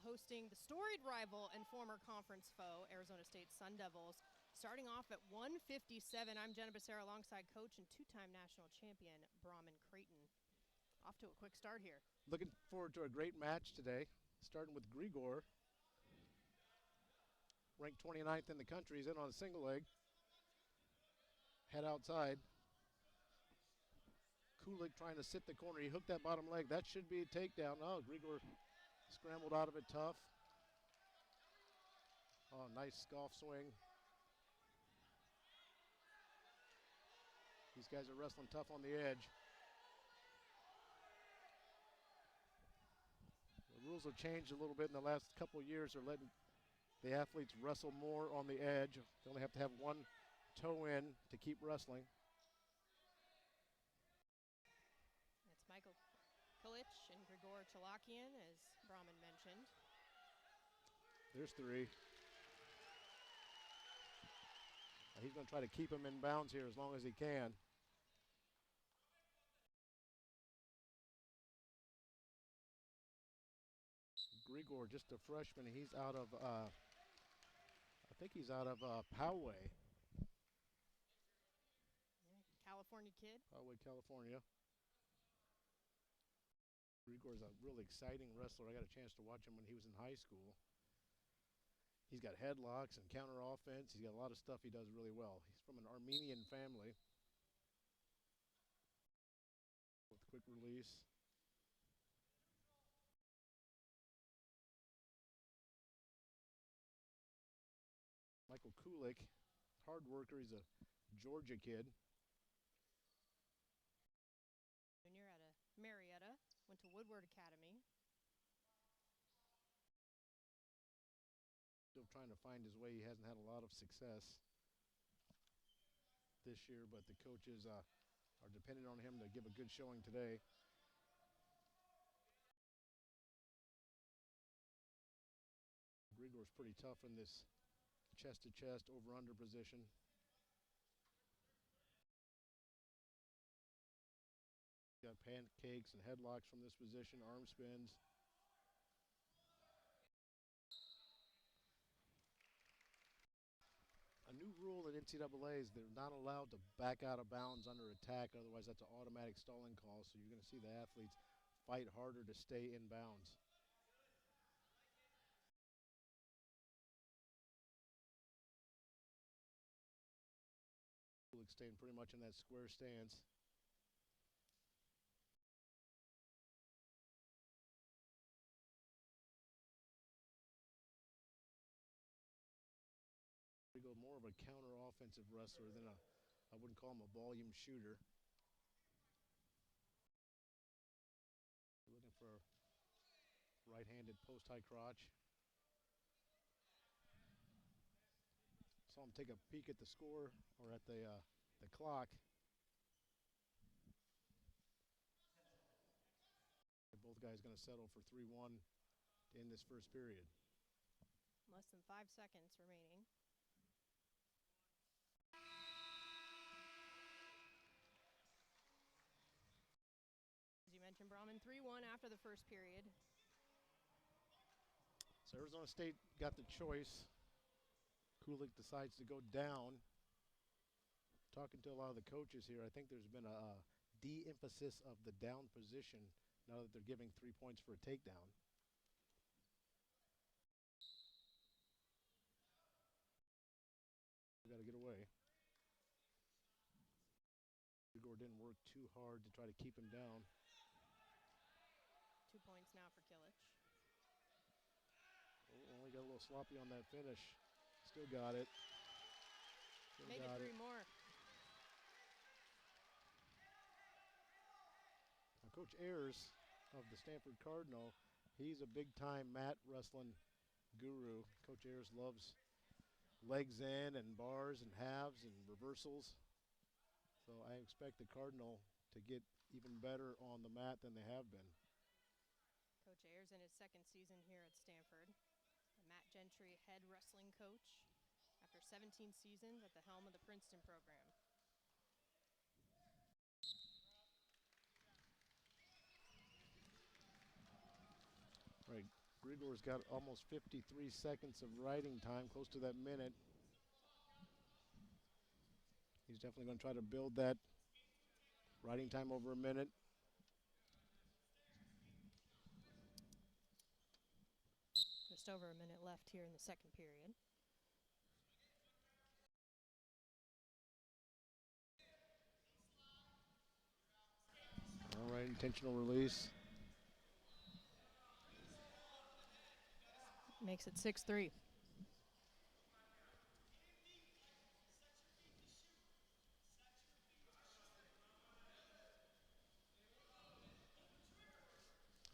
hosting the storied rival and former conference foe, Arizona State Sun Devils. Starting off at 157, I'm Jenna Becerra alongside coach and two-time national champion, Brahman Creighton. Off to a quick start here. Looking forward to a great match today, starting with Grigor. Ranked 29th in the country, he's in on a single leg. Head outside. Kulik trying to sit the corner. He hooked that bottom leg. That should be a takedown. Oh, Grigor scrambled out of it tough. Oh, nice scoff swing. These guys are wrestling tough on the edge. The rules have changed a little bit in the last couple of years. They're letting the athletes wrestle more on the edge. They only have to have one toe in to keep wrestling. It's Michael Kulich and Grigor Chalakian, as Brahman mentioned. There's three. He's going to try to keep him in bounds here as long as he can. Grigor, just a freshman. He's out of, I think he's out of Poway. California kid. Poway, California. Grigor's a really exciting wrestler. I got a chance to watch him when he was in high school. He's got headlocks and counter offense. He's got a lot of stuff he does really well. He's from an Armenian family. With quick release. Michael Kulik, hard worker. He's a Georgia kid. Junior out of Marietta, went to Woodward Academy. Still trying to find his way. He hasn't had a lot of success this year, but the coaches are dependent on him to give a good showing today. Grigor's pretty tough in this chest-to-chest, over-under position. Got pancakes and headlocks from this position, arm spins. A new rule in NCAA is they're not allowed to back out of bounds under attack, otherwise that's an automatic stalling call, so you're going to see the athletes fight harder to stay in bounds. Staying pretty much in that square stance. We go more of a counter offensive wrestler than I wouldn't call him a volume shooter. Looking for right-handed post high crotch. Saw him take a peek at the score or at the clock. Both guys going to settle for 3-1 in this first period. Less than 5 seconds remaining. As you mentioned, Brahman, 3-1 after the first period. So Arizona State got the choice. Kulik decides to go down. Talking to a lot of the coaches here, I think there's been a de-emphasis of the down position now that they're giving 3 points for a takedown. We got to get away. Grigor didn't work too hard to try to keep him down. 2 points now for Kulich. Oh, only got a little sloppy on that finish. Still got it. Made it 3 more. Now, Coach Ayers of the Stanford Cardinal, he's a big-time mat wrestling guru. Coach Ayers loves legs in and bars and halves and reversals. So I expect the Cardinal to get even better on the mat than they have been. Coach Ayers in his second season here at Stanford. A Matt Gentry head wrestling coach after 17 seasons at the helm of the Princeton program. Right, Grigor's got almost 53 seconds of riding time, close to that minute. He's definitely going to try to build that riding time over a minute. Just over a minute left here in the second period. All right, intentional release. Makes it 6-3.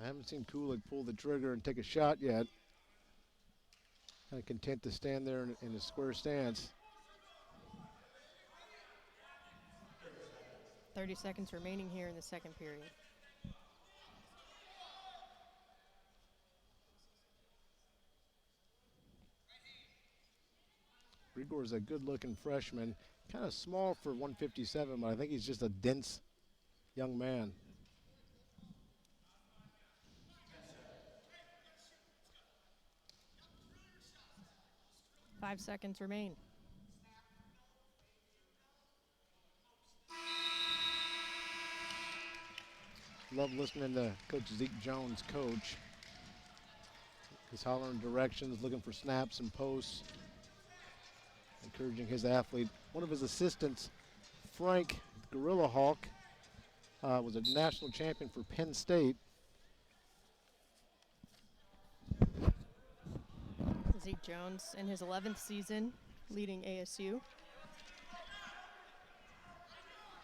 I haven't seen Kulik pull the trigger and take a shot yet. Kind of content to stand there in a square stance. 30 seconds remaining here in the second period. Grigor is a good-looking freshman. Kind of small for 157, but I think he's just a dense young man. 5 seconds remain. Love listening to Coach Zeke Jones coach. He's hollering directions, looking for snaps and posts, encouraging his athlete. One of his assistants, Frank Gorilla Hawk, was a national champion for Penn State. Zeke Jones in his 11th season leading ASU.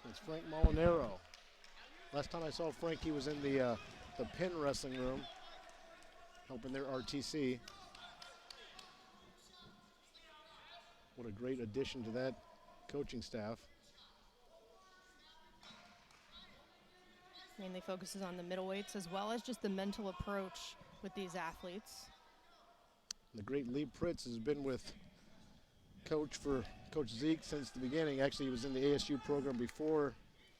It's Frank Molinaro. Last time I saw Frank, he was in the Penn wrestling room, helping their RTC. What a great addition to that coaching staff. Mainly focuses on the middleweights as well as just the mental approach with these athletes. The great Lee Pritz has been with Coach Zeke since the beginning. Actually, he was in the ASU program before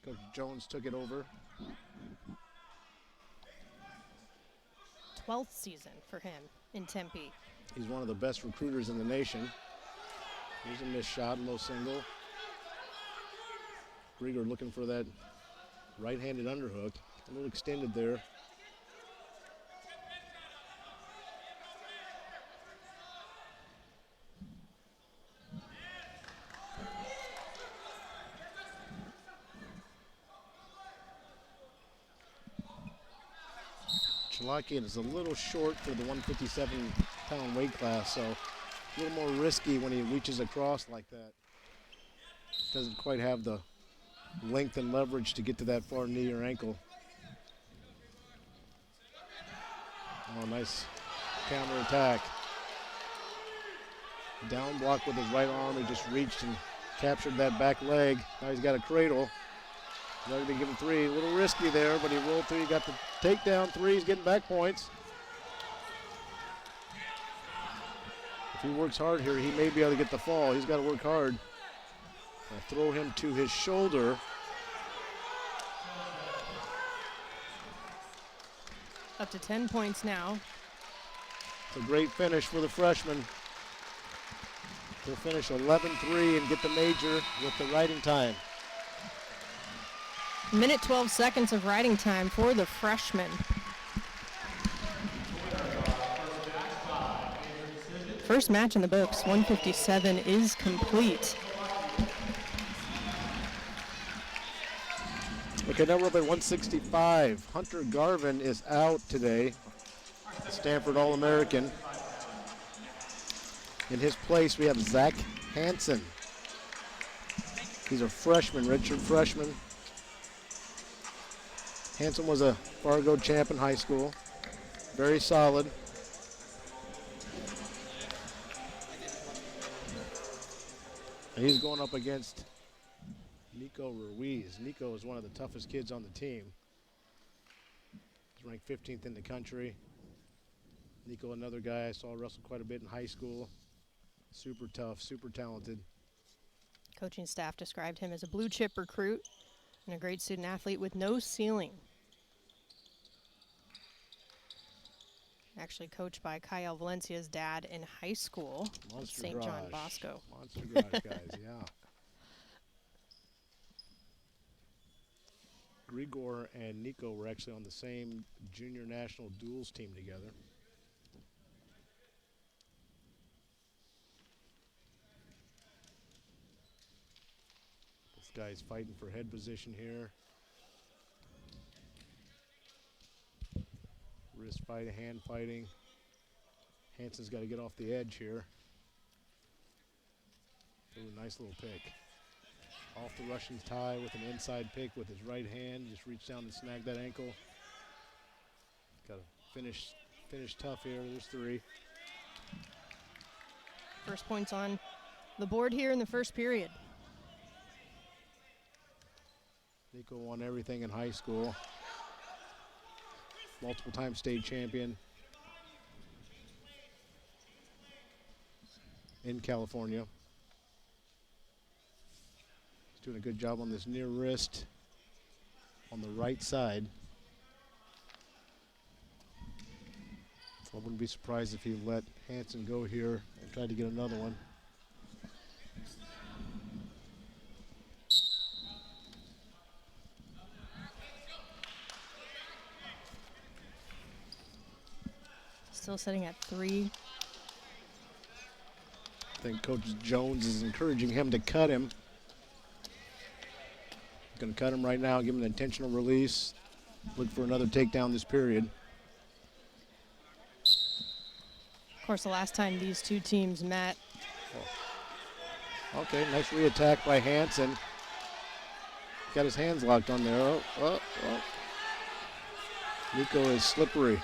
Coach Jones took it over. 12th season for him in Tempe. He's one of the best recruiters in the nation. Here's a missed shot, low single. Grigor looking for that right-handed underhook. A little extended there. Chalakian is a little short for the 157-pound weight class, so a little more risky when he reaches across like that. Doesn't quite have the length and leverage to get to that far knee or ankle. Oh, nice counter attack. Down block with his right arm. He just reached and captured that back leg. Now he's got a cradle. He's already been given three. A little risky there, but he rolled through. He got the takedown three. He's getting back points. If he works hard here, he may be able to get the fall. He's got to work hard. Throw him to his shoulder. Up to 10 points now. It's a great finish for the freshman. He'll finish 11-3 and get the major with the riding time. Minute 12 seconds of riding time for the freshman. First match in the books, 157 is complete. Okay, now we're up at 165. Hunter Garvin is out today, the Stanford All-American. In his place, we have Zach Hansen. He's a freshman, redshirt freshman. Hansen was a Fargo champ in high school. Very solid. And he's going up against Nico Ruiz. Nico is one of the toughest kids on the team. He's ranked 15th in the country. Nico, another guy I saw wrestle quite a bit in high school. Super tough, super talented. Coaching staff described him as a blue chip recruit and a great student athlete with no ceiling. Actually coached by Kyle Valencia's dad in high school at Monster St. Garage. John Bosco. Monster Garage guys, yeah. Grigor and Nico were actually on the same junior national duels team together. This guy's fighting for head position here. Wrist fighting, hand fighting. Hansen's got to get off the edge here. Ooh, nice little pick. Off the Russian tie with an inside pick with his right hand. Just reach down and snag that ankle. Got to finish tough here. There's 3. First points on the board here in the first period. Nico won everything in high school. Multiple-time state champion in California. He's doing a good job on this near wrist on the right side. I wouldn't be surprised if he let Hansen go here and tried to get another one. Still sitting at 3. I think Coach Jones is encouraging him to cut him. Going to cut him right now, give him an intentional release. Look for another takedown this period. Of course, the last time these two teams met. Okay, nice re-attack by Hansen. Got his hands locked on there. Oh. Nico is slippery.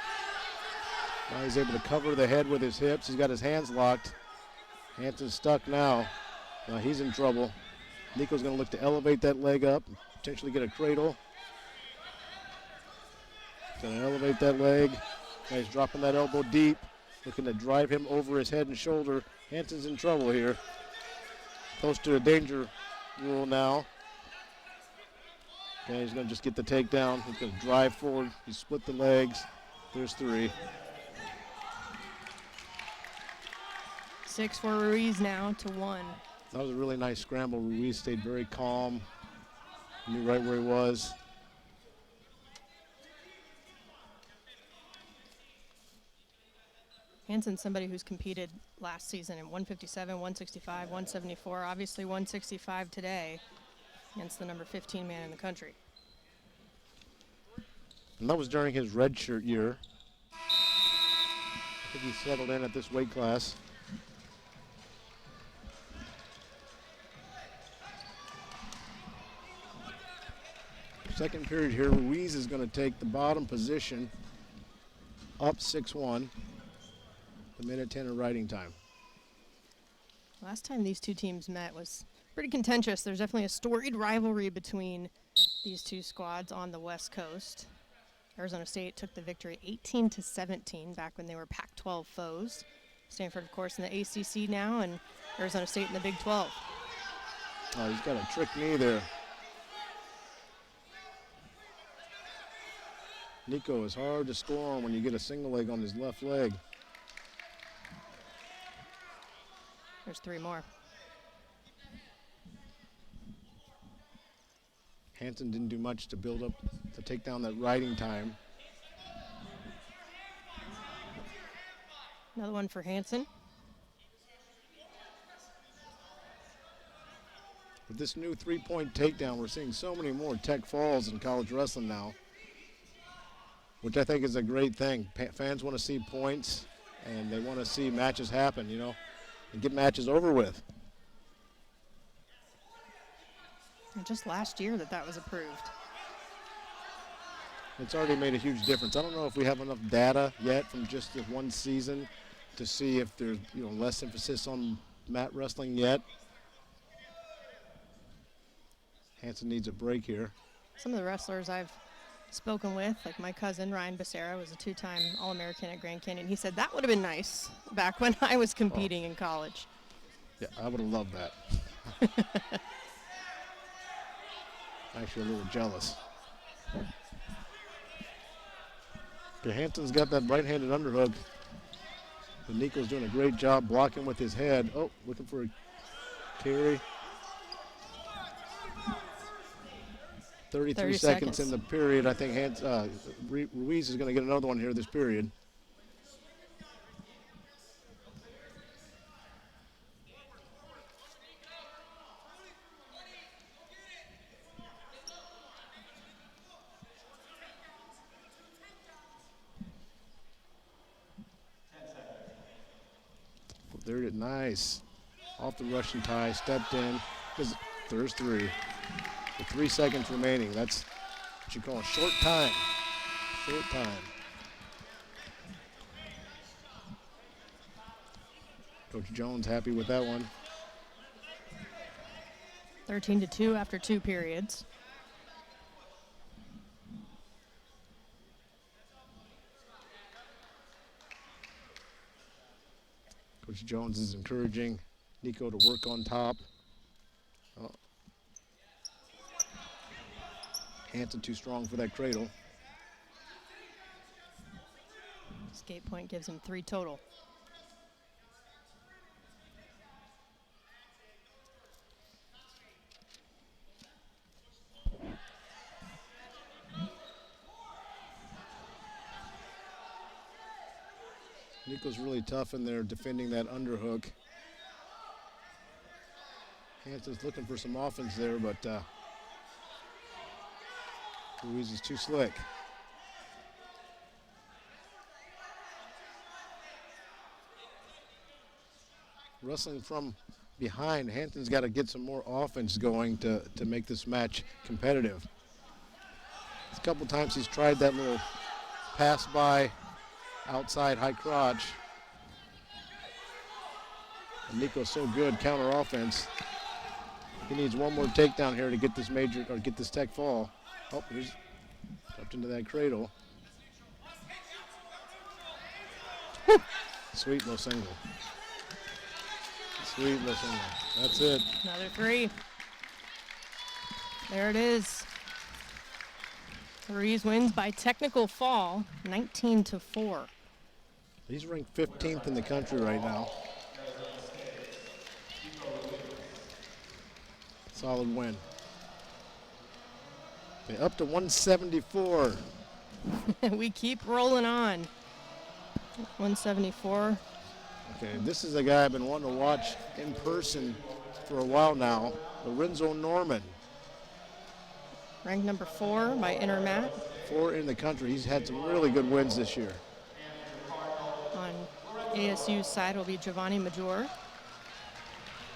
Now he's able to cover the head with his hips. He's got his hands locked. Hansen's stuck now. Now he's in trouble. Nico's going to look to elevate that leg up, potentially get a cradle. Going to elevate that leg. Now he's dropping that elbow deep, looking to drive him over his head and shoulder. Hansen's in trouble here. Close to a danger rule now. Okay, he's going to just get the takedown. He's going to drive forward. He split the legs. There's 3. 6 for Ruiz now to 1. That was a really nice scramble. Ruiz stayed very calm. Knew right where he was. Hansen's somebody who's competed last season in 157, 165, 174, obviously 165 today against the number 15 man in the country. And that was during his redshirt year. I think he settled in at this weight class. Second period here, Ruiz is going to take the bottom position, up 6-1, the minute 10 of riding time. Last time these two teams met was pretty contentious. There's definitely a storied rivalry between these two squads on the West Coast. Arizona State took the victory 18-17 back when they were Pac-12 foes. Stanford, of course, in the ACC now, and Arizona State in the Big 12. Oh, he's got a trick knee there. Nico is hard to score on when you get a single leg on his left leg. There's 3 more. Hansen didn't do much to build up, to take down that riding time. Another one for Hansen. With this new 3-point takedown, we're seeing so many more tech falls in college wrestling now, which I think is a great thing. Fans want to see points, and they want to see matches happen, and get matches over with. And just last year that was approved. It's already made a huge difference. I don't know if we have enough data yet from just the one season to see if there's less emphasis on mat wrestling yet. Hansen needs a break here. Some of the wrestlers I've spoken with, like my cousin Ryan Becerra, was a 2-time All-American at Grand Canyon. He said that would have been nice back when I was competing in college. Yeah, I would have loved that. Actually, a little jealous. Okay, Hanson's got that right-handed underhook. And Nico's doing a great job blocking with his head. Oh, looking for a carry. 33 seconds in the period. I think Ruiz is going to get another one here this period. There it is. Nice. Off the Russian tie, stepped in. There's three. With 3 seconds remaining. That's what you call a short time. Short time. Coach Jones happy with that one. 13-2 after 2 periods. Coach Jones is encouraging Nico to work on top. Oh. Hanson too strong for that cradle. Skate point gives him 3 total. Nico's really tough in there defending that underhook. Hanson's looking for some offense there, but Ruiz is too slick. Wrestling from behind, Hanson's got to get some more offense going to make this match competitive. A couple times he's tried that little pass by outside high crotch. And Nico's so good counter offense. He needs one more takedown here to get this get this tech fall. Oh, he's jumped into that cradle. Woo! Sweet low single. Sweet low single. That's it. Another 3. There it is. Ruiz wins by technical fall, 19-4. He's ranked 15th in the country right now. Solid win. Okay, up to 174. We keep rolling on. 174. Okay, this is a guy I've been wanting to watch in person for a while now, Lorenzo Norman. Ranked number 4 by Intermat. 4 in the country. He's had some really good wins this year. On ASU's side will be Giovanni Major,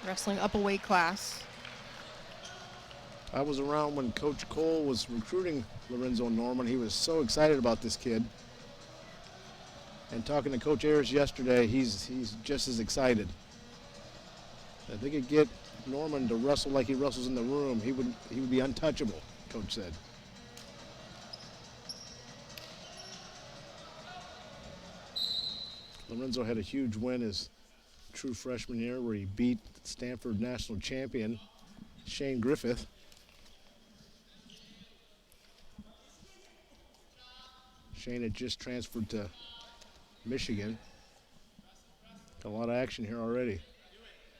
wrestling up a weight class. I was around when Coach Cole was recruiting Lorenzo Norman. He was so excited about this kid. And talking to Coach Ayers yesterday, he's just as excited. If they could get Norman to wrestle like he wrestles in the room, he would be untouchable, Coach said. Lorenzo had a huge win his true freshman year where he beat Stanford national champion Shane Griffith. Shane had just transferred to Michigan. Got a lot of action here already.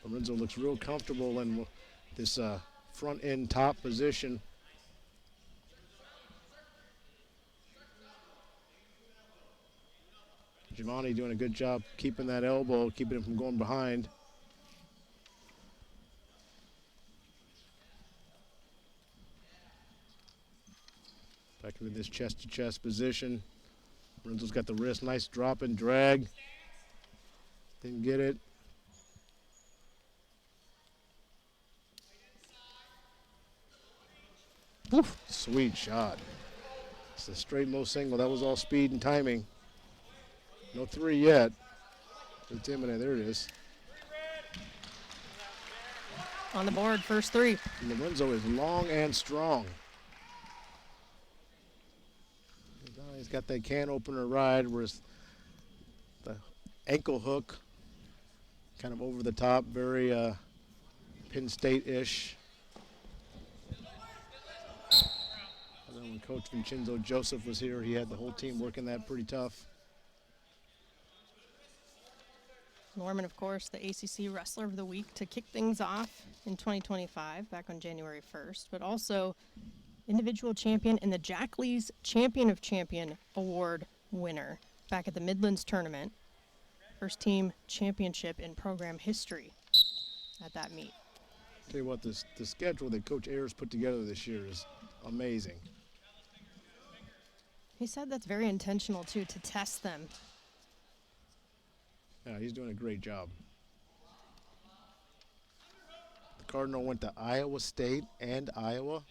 Lorenzo looks real comfortable in this front end top position. Giovanni doing a good job keeping that elbow, keeping him from going behind. Back into this chest-to-chest position. Lorenzo's got the wrist, nice drop and drag. Didn't get it. Oof, sweet shot. It's a straight low single. That was all speed and timing. No 3 yet. It's imminent. There it is. On the board, first 3. Lorenzo is long and strong. He's got that can opener ride where the ankle hook kind of over the top, very Penn State-ish. When Coach Vincenzo Joseph was here, he had the whole team working that pretty tough. Norman, of course, the ACC Wrestler of the Week to kick things off in 2025, back on January 1st, but also individual champion and the Jack Lee's Champion of Champion Award winner back at the Midlands Tournament. First team championship in program history at that meet. Tell you what, the schedule that Coach Ayers put together this year is amazing. He said that's very intentional, too, to test them. Yeah, he's doing a great job. The Cardinal went to Iowa State and Iowa.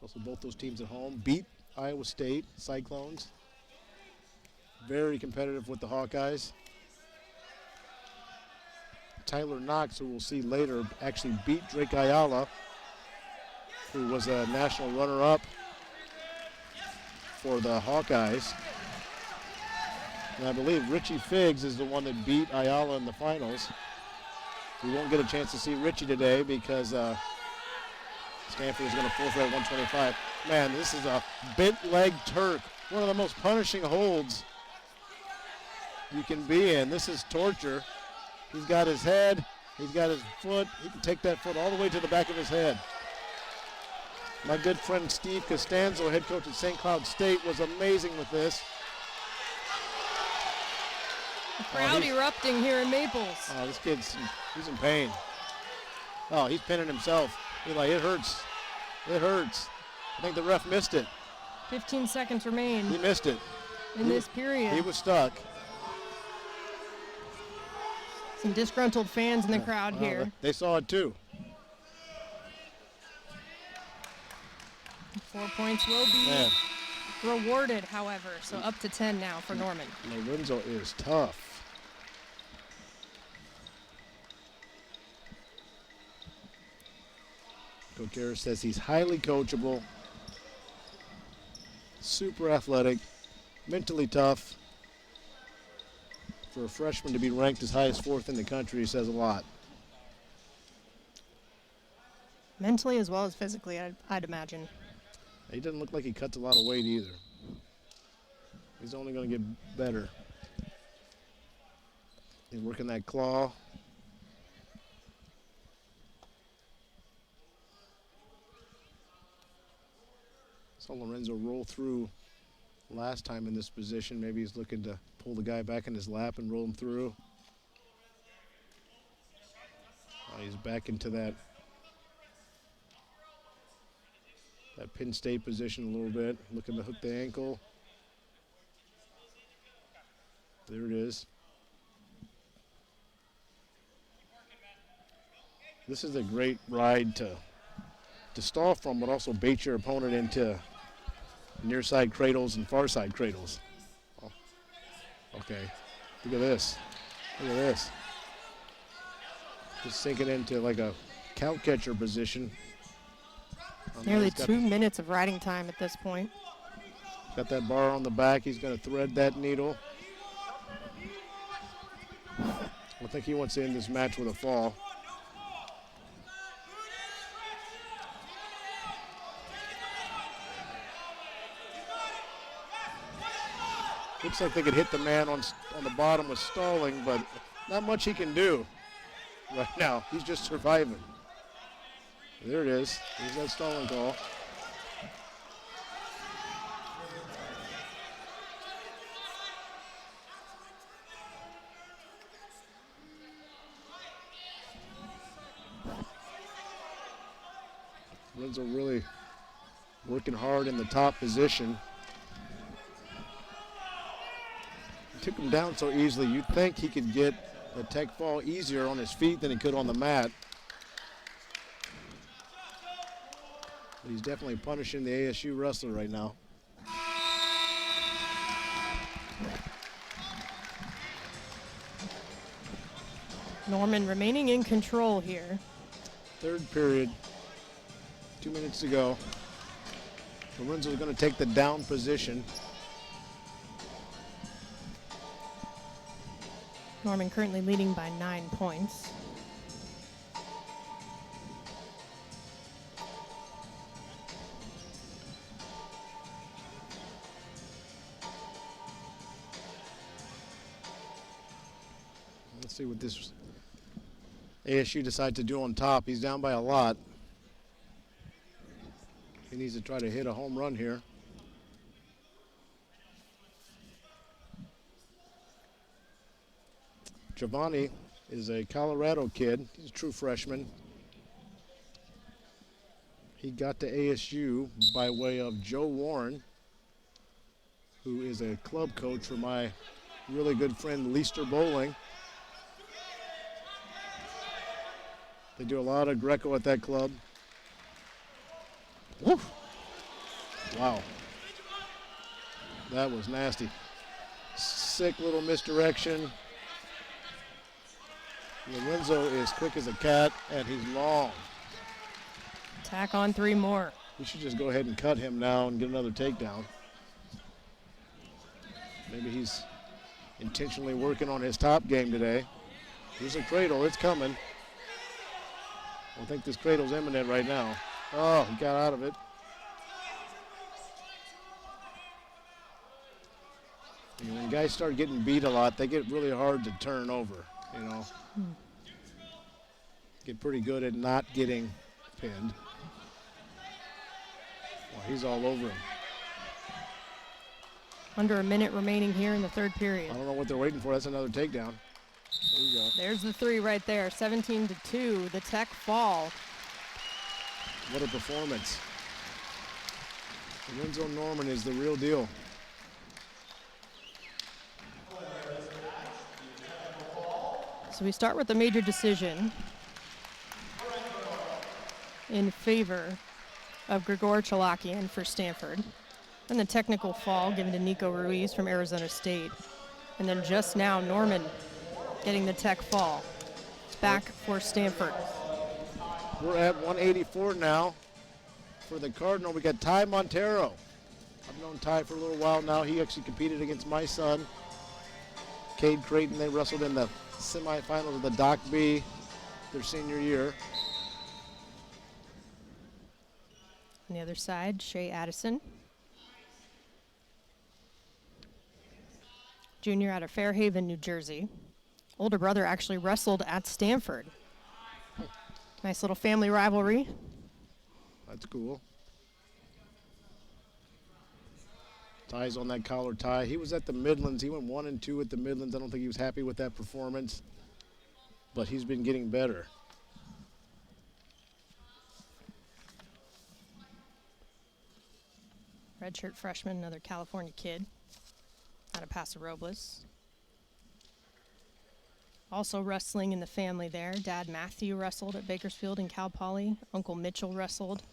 Also, both those teams at home beat Iowa State Cyclones. Very competitive with the Hawkeyes. Tyler Knox, who we'll see later, actually beat Drake Ayala, who was a national runner-up for the Hawkeyes. And I believe Richie Figgs is the one that beat Ayala in the finals. We won't get a chance to see Richie today because Stanford is going to forfeit at 125. Man, this is a bent leg Turk. One of the most punishing holds you can be in. This is torture. He's got his head. He's got his foot. He can take that foot all the way to the back of his head. My good friend Steve Costanzo, head coach at St. Cloud State, was amazing with this. The crowd erupting here in Maples. Oh, this he's in pain. Oh, he's pinning himself. He's like, it hurts. It hurts. I think the ref missed it. 15 seconds remain. He missed it. In this period. He was stuck. Some disgruntled fans in the crowd here. They saw it too. 4 points will be rewarded, however. So up to 10 now for Norman. Lorenzo is tough. Coach Ayers says he's highly coachable, super athletic, mentally tough. For a freshman to be ranked as high as 4th in the country says a lot. Mentally as well as physically, I'd imagine. He doesn't look like he cuts a lot of weight either. He's only going to get better. He's working that claw. Saw Lorenzo roll through last time in this position. Maybe he's looking to pull the guy back in his lap and roll him through. He's back into that pin stay position a little bit, looking to hook the ankle. There it is. This is a great ride to stall from, but also bait your opponent into near side cradles and far side cradles. Oh. Okay, look at this. Look at this. Just sinking into like a cow catcher position. Nearly 2 minutes of riding time at this point. Got that bar on the back. He's going to thread that needle. I think he wants to end this match with a fall. Looks like they could hit the man on the bottom with stalling, but not much he can do right now. He's just surviving. There it is. There's that stalling call. Lorenzo really working hard in the top position. He took him down so easily. You'd think he could get a tech fall easier on his feet than he could on the mat. But he's definitely punishing the ASU wrestler right now. Norman remaining in control here. Third period, 2 minutes to go. Lorenzo's going to take the down position. Norman currently leading by 9 points. Let's see what this ASU decides to do on top. He's down by a lot. He needs to try to hit a home run here. Giovanni is a Colorado kid. He's a true freshman. He got to ASU by way of Joe Warren, who is a club coach for my really good friend Leicester Bowling. They do a lot of Greco at that club. Woo. Wow. That was nasty. Sick little misdirection. Lorenzo is quick as a cat, and he's long. Tack on 3 more. We should just go ahead and cut him now and get another takedown. Maybe he's intentionally working on his top game today. Here's a cradle. It's coming. I think this cradle's imminent right now. Oh, he got out of it. And when guys start getting beat a lot, they get really hard to turn over, you know. Get pretty good at not getting pinned. Well, he's all over him. Under a minute remaining here in the third period. I don't know what they're waiting for. That's another takedown. There you go. There's the 3 right there. 17-2. The Tech fall. What a performance. Lorenzo Norman is the real deal. So we start with the major decision in favor of Grigor Chalakian for Stanford. And the technical fall given to Nico Ruiz from Arizona State. And then just now, Norman getting the Tech fall. It's back for Stanford. We're at 184 now. For the Cardinal, we got Ty Montero. I've known Ty for a little while now. He actually competed against my son, Cade Creighton. They wrestled in the semifinals of the Doc B their senior year. On the other side, Shea Addison. Junior out of Fairhaven, New Jersey. Older brother actually wrestled at Stanford. Nice little family rivalry. That's cool. Ty's on that collar tie. He was at the Midlands. He went 1-2 at the Midlands. I don't think he was happy with that performance, but he's been getting better. Redshirt freshman, another California kid out of Paso Robles. Also wrestling in the family there. Dad Matthew wrestled at Bakersfield and Cal Poly. Uncle Mitchell wrestled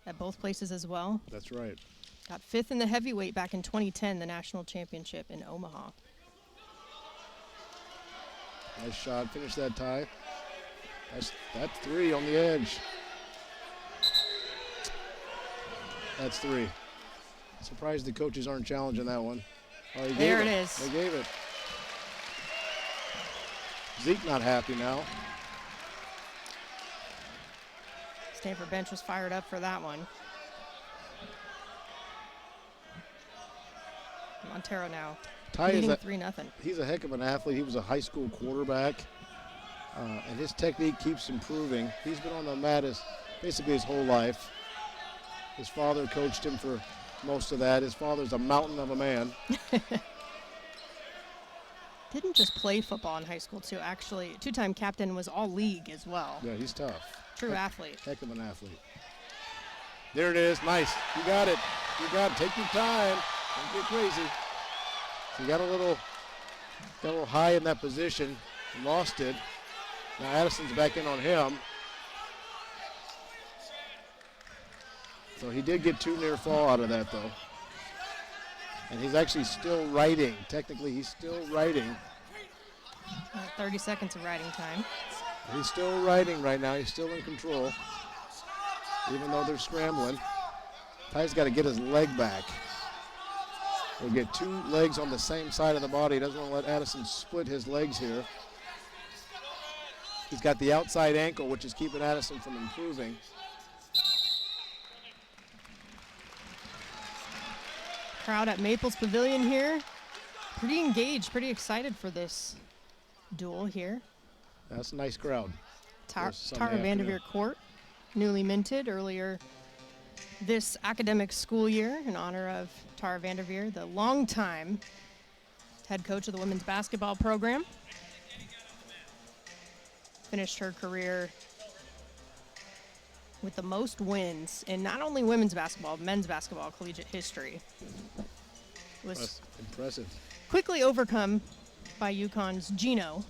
at both places as well. That's right. Got 5th in the heavyweight back in 2010, the national championship in Omaha. Nice shot. Finish that tie. That's 3 on the edge. That's 3. Surprised the coaches aren't challenging that one. Oh, he there gave it is. They gave it. Zeke not happy now. Stanford bench was fired up for that one. Montero now Ty leading is 3-0. He's a heck of an athlete. He was a high school quarterback, and his technique keeps improving. He's been on the mat basically his whole life. His father coached him for most of that. His father's a mountain of a man. Didn't just play football in high school, too. Actually, 2-time captain, was all league as well. Yeah, he's tough. True athlete. Heck of an athlete. There it is. Nice. You got it. You got it. Take your time. Don't get crazy. So you got a little high in that position. Lost it. Now Addison's back in on him. So he did get 2 near fall out of that, though. And he's actually still riding. Technically, he's still riding. 30 seconds of riding time. He's still riding right now. He's still in control, even though they're scrambling. Ty's got to get his leg back. He'll get 2 legs on the same side of the body. He doesn't want to let Addison split his legs here. He's got the outside ankle, which is keeping Addison from improving. Crowd at Maples Pavilion here. Pretty engaged, pretty excited for this duel here. That's a nice crowd. Tara Sunday Vanderveer afternoon. Court, newly minted earlier this academic school year in honor of Tara Vanderveer, the longtime head coach of the women's basketball program. Finished her career with the most wins in not only women's basketball, men's basketball collegiate history. It was That's impressive. quickly overcome by UConn's Gino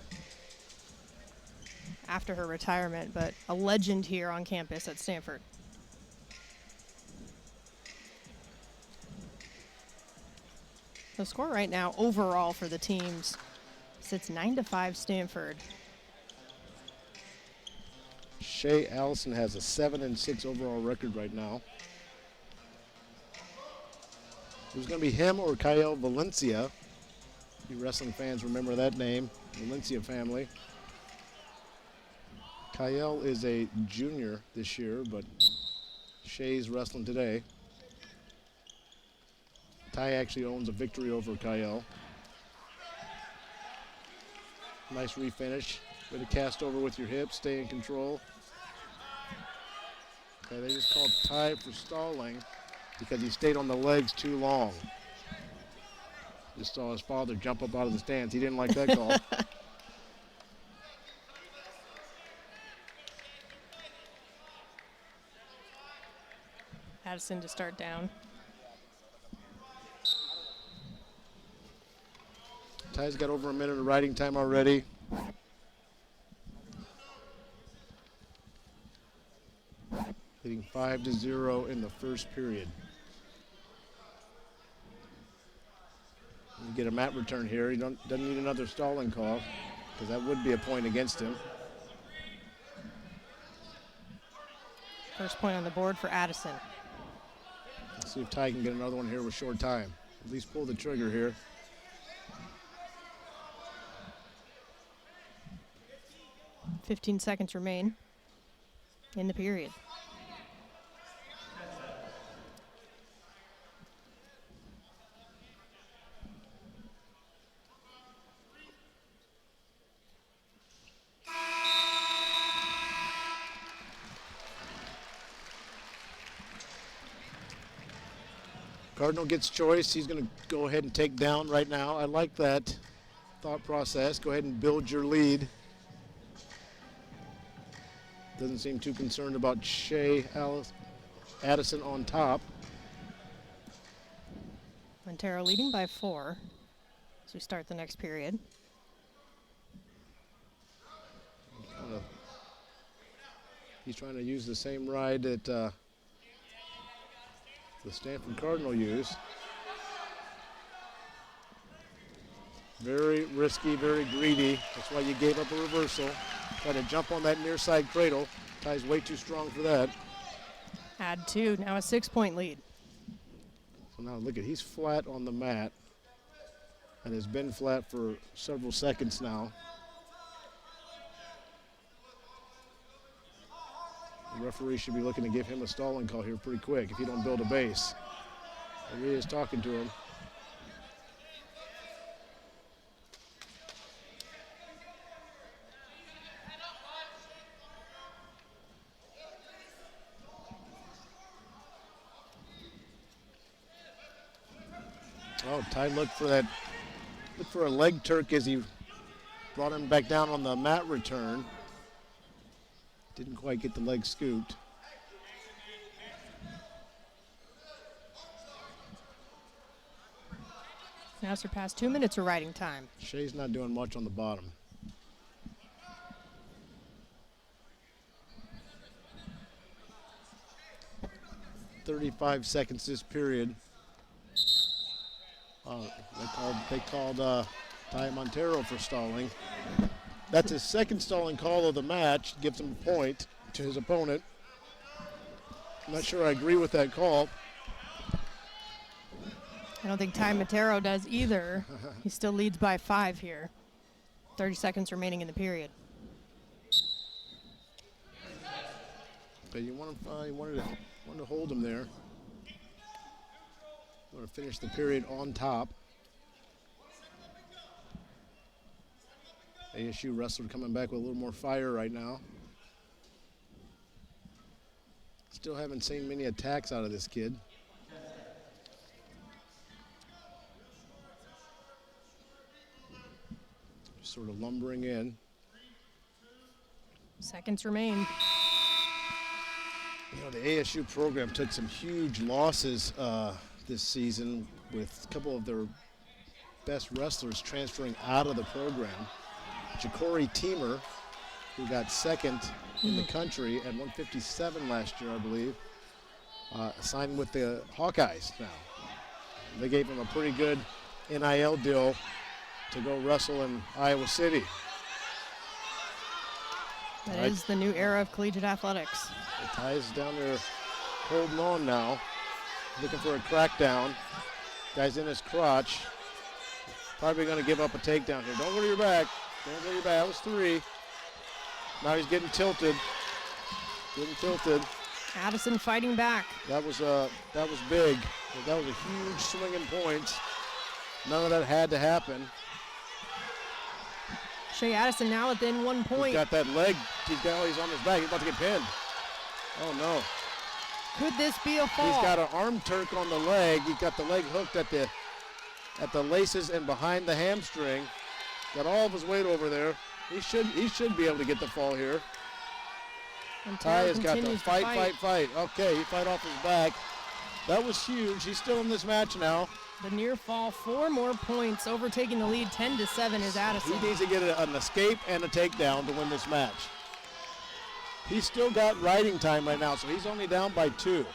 after her retirement, but a legend here on campus at Stanford. The score right now overall for the teams sits 9-5 Stanford. Shea Allison has a 7-6 overall record right now. It was going to be him or Kyle Valencia. You wrestling fans remember that name, Valencia family. Kyle is a junior this year, but Shea's wrestling today. Ty actually owns a victory over Kyle. Nice refinish. Way to cast over with your hips, stay in control. Okay, they just called Ty for stalling because he stayed on the legs too long. Just saw his father jump up out of the stands. He didn't like that call. Addison to start down. Ty's got over a minute of riding time already. Leading 5-0 in the first period. You get a mat return here. He doesn't need another stalling call because that would be a point against him. First point on the board for Addison. Let's see if Ty can get another one here with short time. At least pull the trigger here. .15 seconds remain in the period. Cardinal gets choice. He's going to go ahead and take down right now. I like that thought process. Go ahead and build your lead. Doesn't seem too concerned about Shea Addison on top. Montero leading by 4 as we start the next period. He's trying to use the same ride that the Stanford Cardinal used. Very risky, very greedy. That's why you gave up a reversal. Try to jump on that near side cradle. Ty's way too strong for that. Add 2, now a 6-point lead. So now look at, he's flat on the mat and has been flat for several seconds now. The referee should be looking to give him a stalling call here pretty quick if you don't build a base. And he is talking to him. Oh, Ty looked for a leg Turk as he brought him back down on the mat return. Didn't quite get the leg scooped. Now surpassed 2 minutes of riding time. Shea's not doing much on the bottom. .35 seconds this period. They called Ty Montero for stalling. That's his second stalling call of the match. Gives him a point to his opponent. I'm not sure I agree with that call. I don't think Ty Montero does either. He still leads by 5 here. 30 seconds remaining in the period. But you wanted to hold him there. Want to finish the period on top. ASU wrestler coming back with a little more fire right now. Still haven't seen many attacks out of this kid. Just sort of lumbering in. Seconds remain. You know, the ASU program took some huge losses this season with a couple of their best wrestlers transferring out of the program. Ja'Cory Teemer, who got second in the country at 157 last year, I believe, signed with the Hawkeyes now. They gave him a pretty good NIL deal to go wrestle in Iowa City. That is the new era of collegiate athletics. The Ty's down there holding on now, looking for a crackdown. Guy's in his crotch. Probably going to give up a takedown here. Don't go to your back. Don't go to your back. That was 3. Now he's getting tilted. Getting tilted. Addison fighting back. That was big. That was a huge swing in points. None of that had to happen. Shea Addison now within 1 point. He's got that leg. He's on his back. He's about to get pinned. Oh, no. Could this be a fall? He's got an arm Turk on the leg. He's got the leg hooked at the laces and behind the hamstring. Got all of his weight over there. He should be able to get the fall here. Ty has got to fight. Okay, he fight off his back. That was huge. He's still in this match now. The near fall, 4 more points, overtaking the lead 10-7 is Addison. He needs to get an escape and a takedown to win this match. He's still got riding time right now, so he's only down by 2.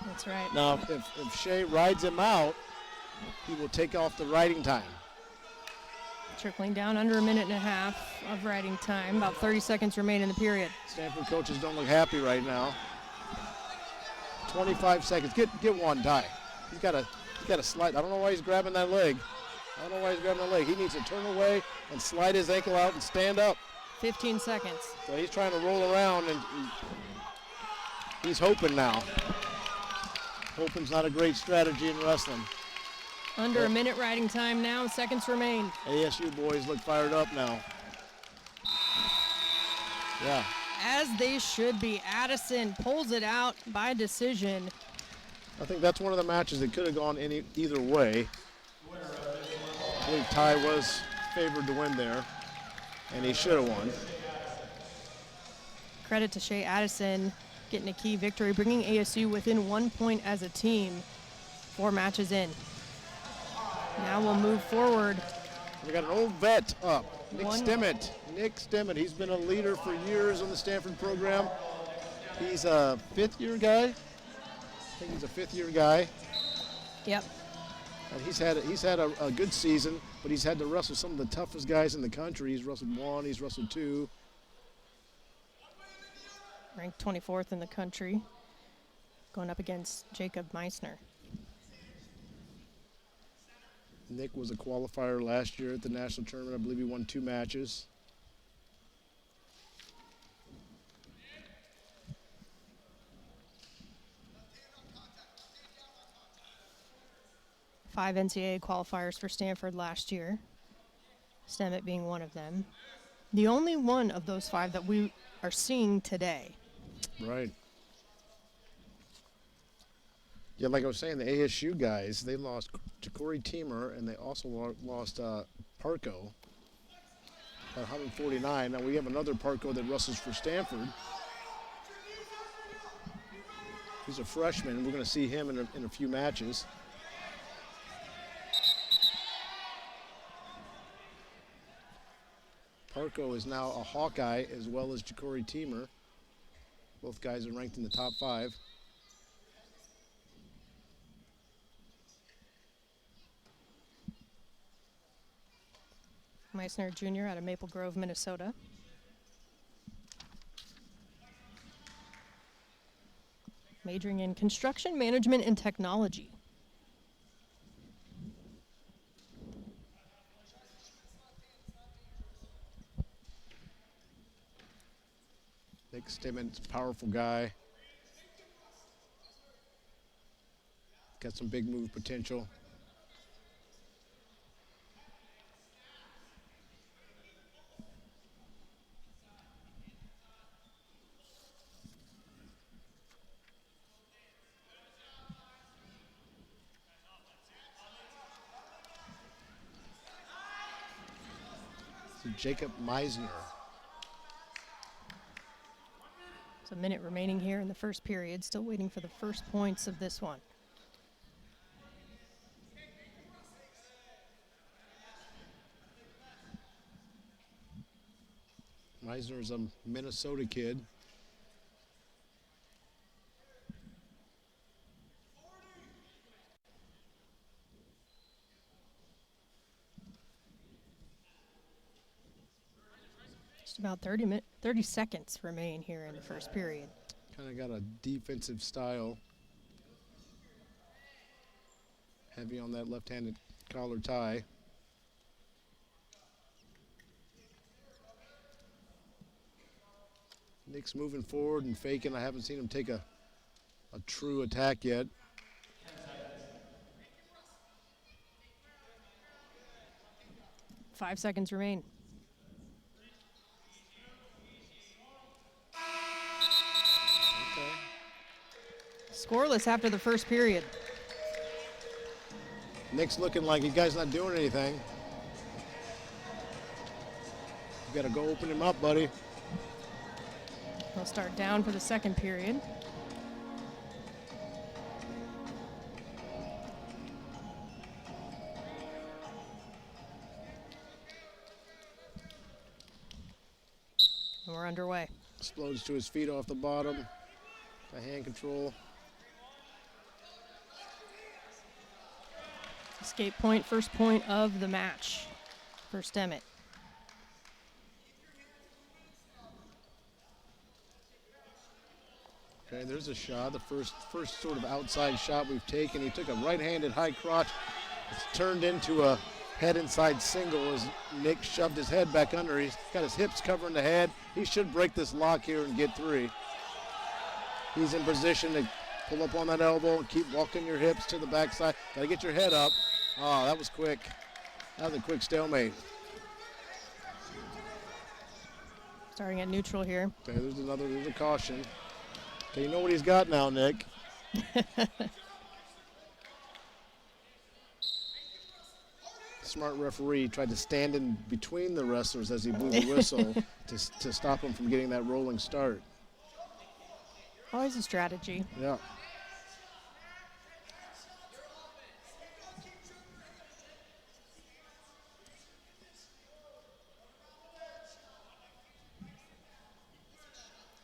That's right. Now, if Shea rides him out, he will take off the riding time. Trickling down under a minute and a half of riding time. About 30 seconds remain in the period. Stanford coaches don't look happy right now. 25 seconds. Get one, Ty. He's got to slide. I don't know why he's grabbing that leg. He needs to turn away and slide his ankle out and stand up. 15 seconds. So he's trying to roll around, and he's hoping now. Hoping's not a great strategy in wrestling. Under a minute riding time now. Seconds remain. ASU boys look fired up now. Yeah. As they should be. Addison pulls it out by decision. I think that's one of the matches that could have gone either way. I believe Ty was favored to win there, and he should have won. Credit to Shea Addison getting a key victory, bringing ASU within 1 point as a team. 4 matches in. Now we'll move forward. We got an old vet up, Nick Stimmett. He's been a leader for years on the Stanford program. He's a 5th-year guy. I think he's a 5th-year guy. Yep. And he's had a good season, but he's had to wrestle some of the toughest guys in the country. He's wrestled 1, he's wrestled 2. Ranked 24th in the country, going up against Jacob Meissner. Nick was a qualifier last year at the national tournament. I believe he won 2 matches. Five NCAA qualifiers for Stanford last year, Stimmett being one of them. The only one of those 5 that we are seeing today. Right. Yeah, like I was saying, the ASU guys, they lost Ja'Cory Teemer, and they also lost Parco at 149. Now we have another Parco that wrestles for Stanford. He's a freshman. We're going to see him in a few matches. Parco is now a Hawkeye as well as Ja'Cory Teemer. Both guys are ranked in the top 5. Meissner Jr. out of Maple Grove, Minnesota. Majoring in construction management and technology. Nick Stimmett's a powerful guy. Got some big move potential. to Jacob Meisner. There's a minute remaining here in the first period. Still waiting for the first points of this one. Meisner's a Minnesota kid. Just about 30 seconds remain here in the first period. Kind of got a defensive style. Heavy on that left-handed collar tie. Nick's moving forward and faking. I haven't seen him take a true attack yet. Five seconds remain. Okay. Scoreless after the first period. Nick's looking like the guy's not doing anything. You got to go open him up, buddy. We'll start down for the second period. And we're underway. Explodes to his feet off the bottom. By hand control. Escape point, first point of the match for Stemmet. Okay, there's a shot, the first sort of outside shot we've taken. He took a right-handed high crotch. It's turned into a head inside single as Nick shoved his head back under. He's got his hips covering the head. He should break this lock here and get three. He's in position to pull up on that elbow and keep walking your hips to the backside. Got to get your head up. Oh, that was quick. That was a quick stalemate. Starting at neutral here. Okay, there's a caution. Okay, you know what he's got now, Nick. Smart referee tried to stand in between the wrestlers as he blew the whistle to stop him from getting that rolling start. Always a strategy. Yeah.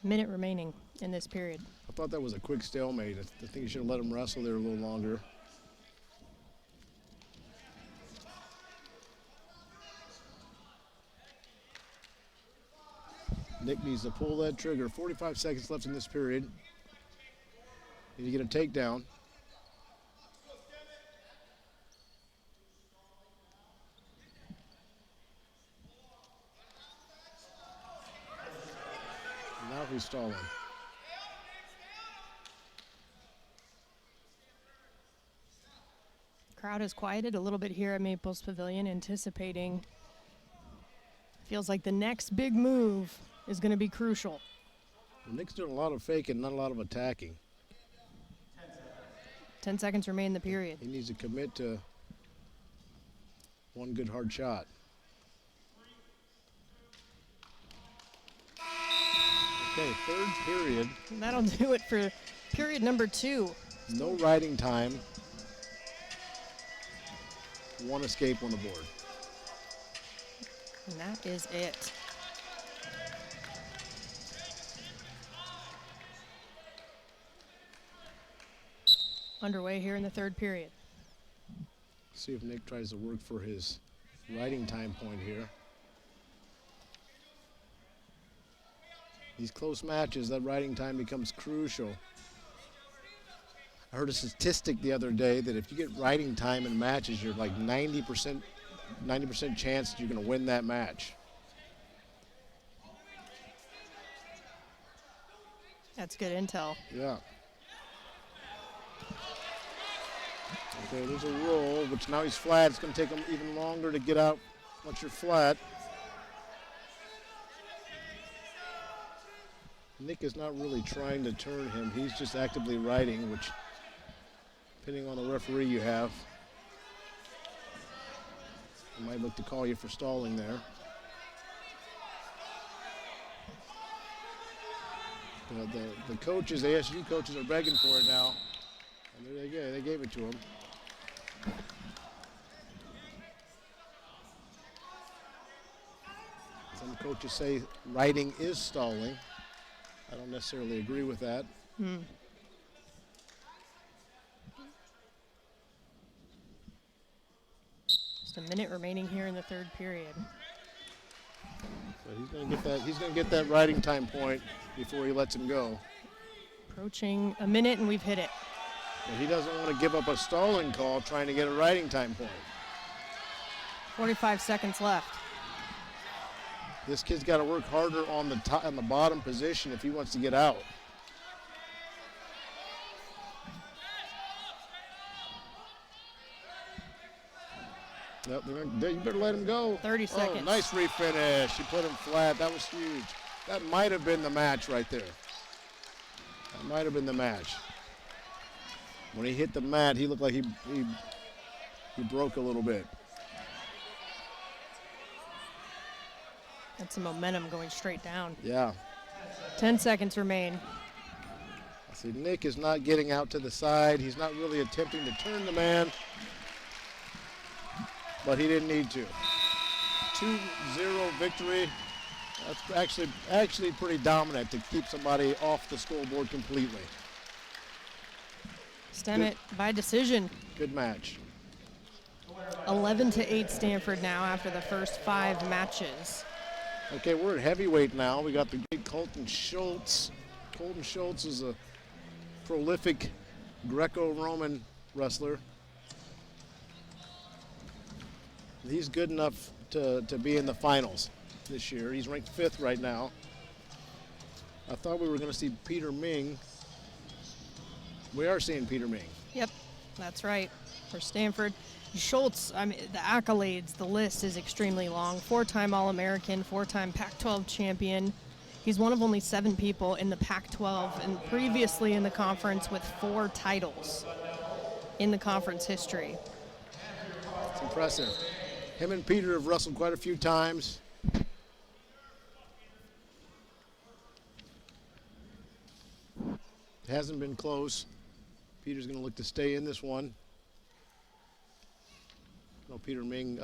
Minute remaining in this period. I thought that was a quick stalemate. I think you should have let him wrestle there a little longer. Nick needs to pull that trigger. 45 seconds left in this period. Need to get a takedown. Now he's stalling. Crowd has quieted a little bit here at Maples Pavilion, anticipating. Feels like the next big move is going to be crucial. Well, Nick's doing a lot of faking, not a lot of attacking. 10 seconds remain in the period. He needs to commit to one good hard shot. Okay, third period. And that'll do it for period number 2. No riding time. One escape on the board. And that is it. Underway here in the third period. See if Nick tries to work for his riding time point here. These close matches, that riding time becomes crucial. I heard a statistic the other day that if you get riding time in matches, you're like 90% chance that you're going to win that match. That's good intel. Yeah. Okay, there's a roll, which now he's flat. It's going to take him even longer to get out once you're flat. Nick is not really trying to turn him. He's just actively riding, which, depending on the referee you have, he might look to call you for stalling there. The coaches, ASU coaches, are begging for it now. And there they go. They gave it to him. Some coaches say writing is stalling. I don't necessarily agree with that. Just a minute remaining here in the third period. But he's going to get that. He's going to get that writing time point before he lets him go. Approaching a minute, and we've hit it. But he doesn't want to give up a stalling call trying to get a writing time point. 45 seconds left. This kid's got to work harder on the bottom position if he wants to get out. Yep, you better let him go. 30 seconds. Oh, nice refinish. He put him flat. That was huge. That might have been the match right there. That might have been the match. When he hit the mat, he looked like he broke a little bit. That's some momentum going straight down. Yeah. 10 seconds remain. See, Nick is not getting out to the side. He's not really attempting to turn the man. But he didn't need to. 2-0 victory. That's actually pretty dominant to keep somebody off the scoreboard completely. Stem by decision. Good match. 11-8 Stanford now after the first 5 matches. Okay, we're at heavyweight now. We got the great Colton Schultz. Colton Schultz is a prolific Greco-Roman wrestler. He's good enough to be in the finals this year. He's ranked 5th right now. I thought we were going to see Peter Ming. We are seeing Peter Ming. Yep, that's right. For Stanford. Schultz, I mean, the accolades, the list is extremely long. 4-time All-American, 4-time Pac-12 champion. He's one of only 7 people in the Pac-12 and previously in the conference with 4 titles in the conference history. It's impressive. Him and Peter have wrestled quite a few times. It hasn't been close. Peter's going to look to stay in this one. I know Peter Ming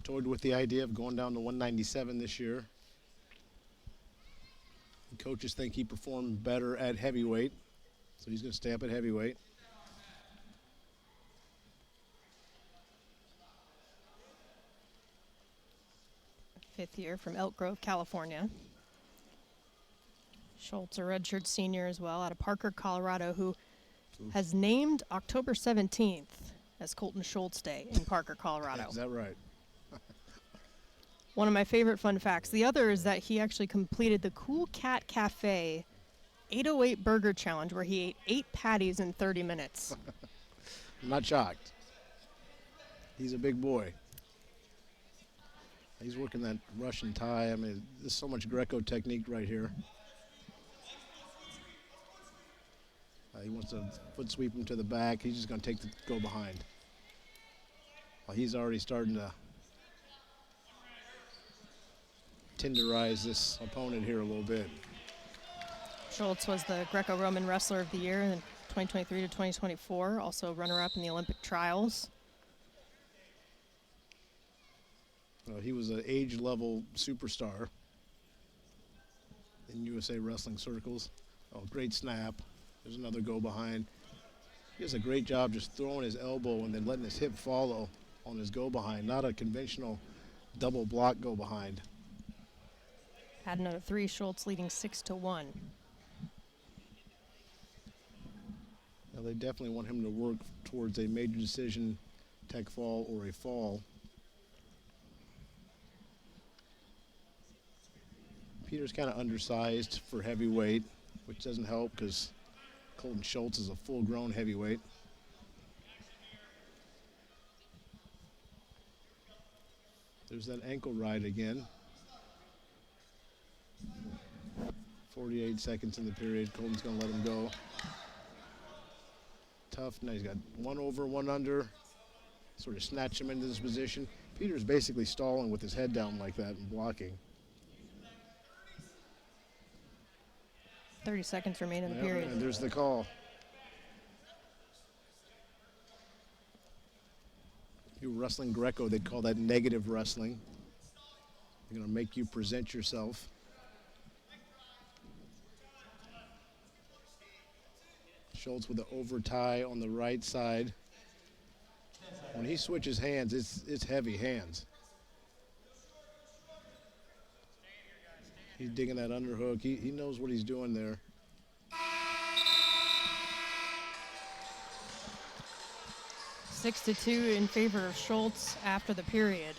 toyed with the idea of going down to 197 this year. The coaches think he performed better at heavyweight, so he's going to stay up at heavyweight. Fifth year from Elk Grove, California. Schultz, a redshirt senior as well, out of Parker, Colorado, who has named October 17th as Colton Schultz Day in Parker, Colorado. Is that right? One of my favorite fun facts. The other is that he actually completed the Cool Cat Cafe 808 Burger Challenge, where he ate 8 patties in 30 minutes. I'm not shocked. He's a big boy. He's working that Russian tie. I mean, there's so much Greco technique right here. He wants to foot sweep him to the back. He's just going to take the go behind. Well, he's already starting to tenderize this opponent here a little bit. Schultz was the Greco-Roman Wrestler of the Year in 2023 to 2024, also runner-up in the Olympic trials. He was an age-level superstar in USA wrestling circles. Oh, great snap. There's another go behind. He does a great job just throwing his elbow and then letting his hip follow on his go behind, not a conventional double block go behind. Had another 3, Schultz leading 6-1. Now they definitely want him to work towards a major decision, tech fall or a fall. Peter's kind of undersized for heavyweight, which doesn't help because Colton Schultz is a full-grown heavyweight. There's that ankle ride again. 48 seconds in the period. Colton's going to let him go. Tough. Now he's got 1 over, 1 under. Sort of snatch him into this position. Peter's basically stalling with his head down like that and blocking. 30 seconds remain in the period. And there's the call. You wrestling Greco, they'd call that negative wrestling. They're going to make you present yourself. Schultz with the over tie on the right side. When he switches hands, it's heavy hands. He's digging that underhook. He knows what he's doing there. Six to 2 in favor of Schultz after the period.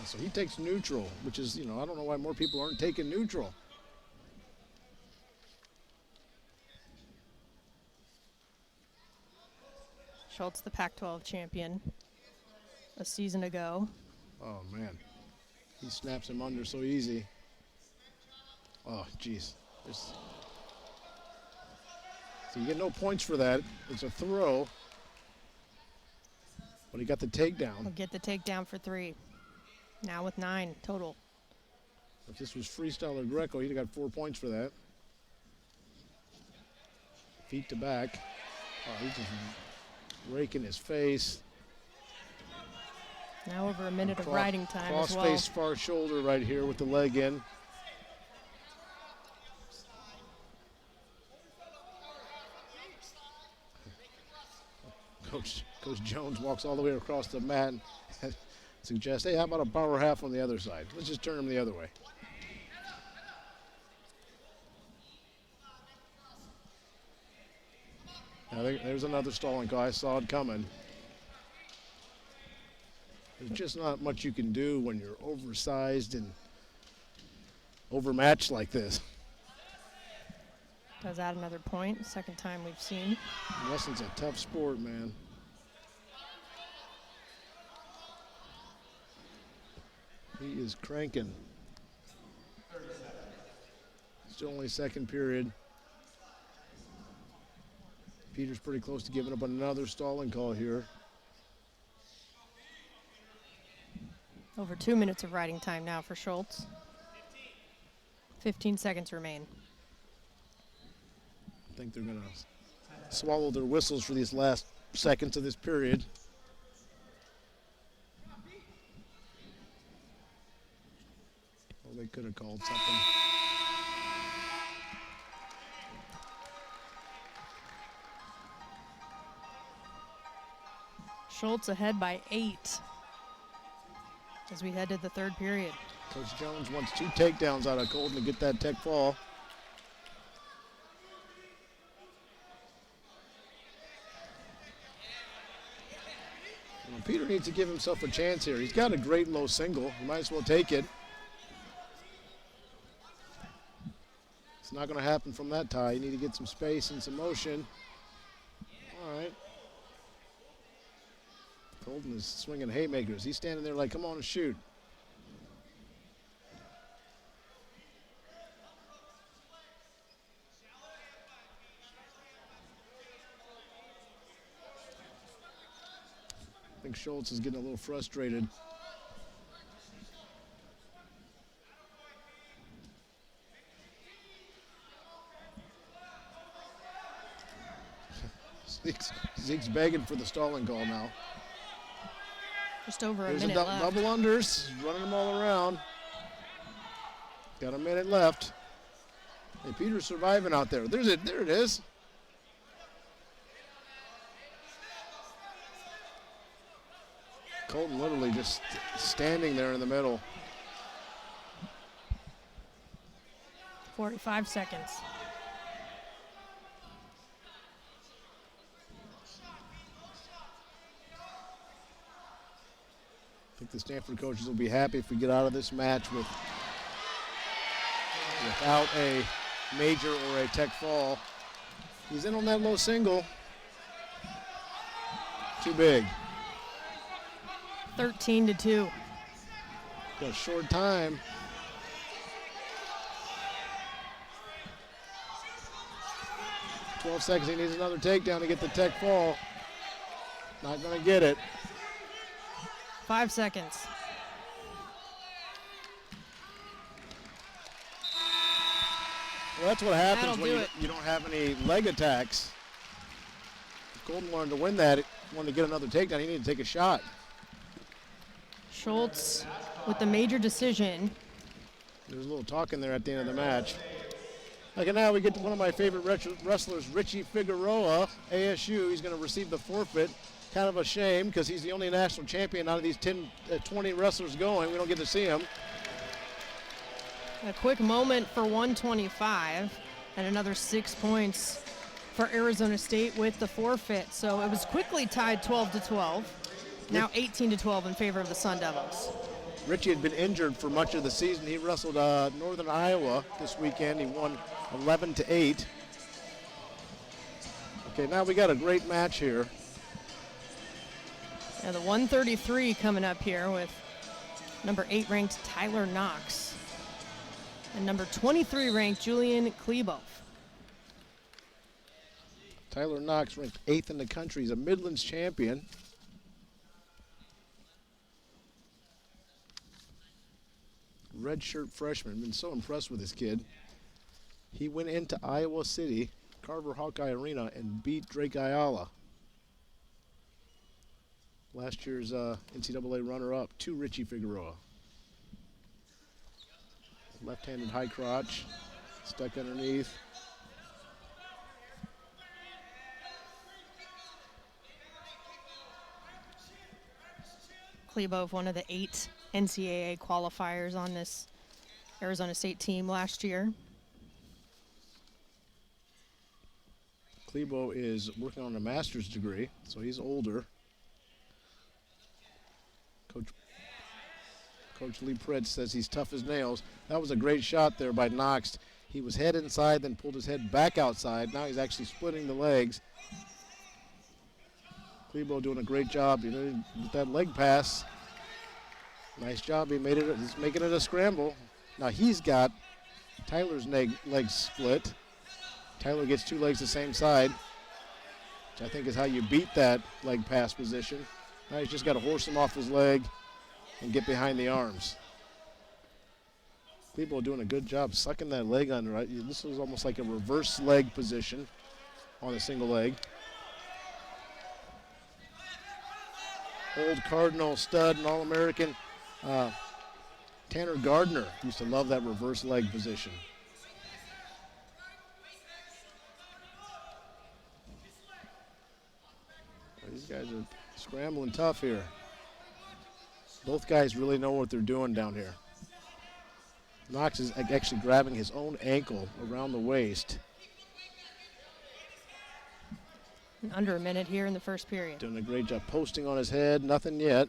So he takes neutral, which is, I don't know why more people aren't taking neutral. Schultz, the Pac-12 champion a season ago. Oh, man. He snaps him under so easy. Oh, geez. So you get no points for that. It's a throw. But he got the takedown. He'll get the takedown for 3. Now with 9 total. If this was freestyle or Greco, he'd have got 4 points for that. Feet to back. Oh, he's just raking his face. Now over a minute of riding time as well. Cross-face far shoulder right here with the leg in. Coach Jones walks all the way across the mat and suggests, hey, how about a power half on the other side? Let's just turn him the other way. Now there's another stalling call. I saw it coming. There's just not much you can do when you're oversized and overmatched like this. Does add another point. Second time we've seen. Wrestling's a tough sport, man. He is cranking. Still only second period. Peter's pretty close to giving up another stalling call here. Over 2 minutes of riding time now for Schultz. 15 seconds remain. I think they're going to swallow their whistles for these last seconds of this period. Well, they could have called something. Schultz ahead by 8 as we head to the third period. Coach Jones wants 2 takedowns out of Colton to get that tech fall. Well, Peter needs to give himself a chance here. He's got a great low single. He might as well take it. It's not going to happen from that tie. You need to get some space and some motion. All right. Colton is swinging haymakers. He's standing there like, come on and shoot. I think Schultz is getting a little frustrated. Zeke's begging for the stalling call now. Just over a There's minute left. Double unders, running them all around. Got a minute left. Hey, Peter's surviving out there. There it is. Colton literally just standing there in the middle. 45 seconds. I think the Stanford coaches will be happy if we get out of this match without a major or a tech fall. He's in on that low single. Too big. 13 to 2. Got a short time. "12 seconds, he needs another takedown to get the tech fall. Not gonna get it. 5 seconds. Well, that's what happens That'll when do it. you don't have any leg attacks. If Golden wanted to win that, wanted to get another takedown, he needed to take a shot. Schultz with the major decision. There was a little talking there at the end of the match. Okay, now we get to one of my favorite wrestlers, Richie Figueroa, ASU. He's going to receive the forfeit. Kind of a shame because he's the only national champion out of these 20 wrestlers going. We don't get to see him. A quick moment for 125 and another 6 points for Arizona State with the forfeit. So it was quickly tied 12-12. Now 18-12 in favor of the Sun Devils. Richie had been injured for much of the season. He wrestled Northern Iowa this weekend. He won 11-8. Okay, now we got a great match here. Now the 133 coming up here with number 8 ranked Tyler Knox and number 23 ranked Julian Klebov. Tyler Knox ranked 8th in the country. He's a Midlands champion. Redshirt freshman. Been so impressed with this kid. He went into Iowa City, Carver Hawkeye Arena, and beat Drake Ayala. Last year's NCAA runner-up to Richie Figueroa. Left-handed high crotch, stuck underneath. Klebov, one of the 8 NCAA qualifiers on this Arizona State team last year. Klebo is working on a master's degree, so he's older. Coach Lee Pritz says he's tough as nails. That was a great shot there by Knox. He was head inside, then pulled his head back outside. Now he's actually splitting the legs. Klebo doing a great job, with that leg pass. Nice job. He's making it a scramble. Now he's got Tyler's legs split. Tyler gets 2 legs the same side, which I think is how you beat that leg pass position. Now he's just got to horse him off his leg and get behind the arms. Klebo doing a good job sucking that leg under. Right? This was almost like a reverse leg position on a single leg. Old Cardinal stud and All-American Tanner Gardner used to love that reverse leg position. These guys are scrambling tough here. Both guys really know what they're doing down here. Knox is actually grabbing his own ankle around the waist. Under a minute here in the first period. Doing a great job posting on his head. Nothing yet.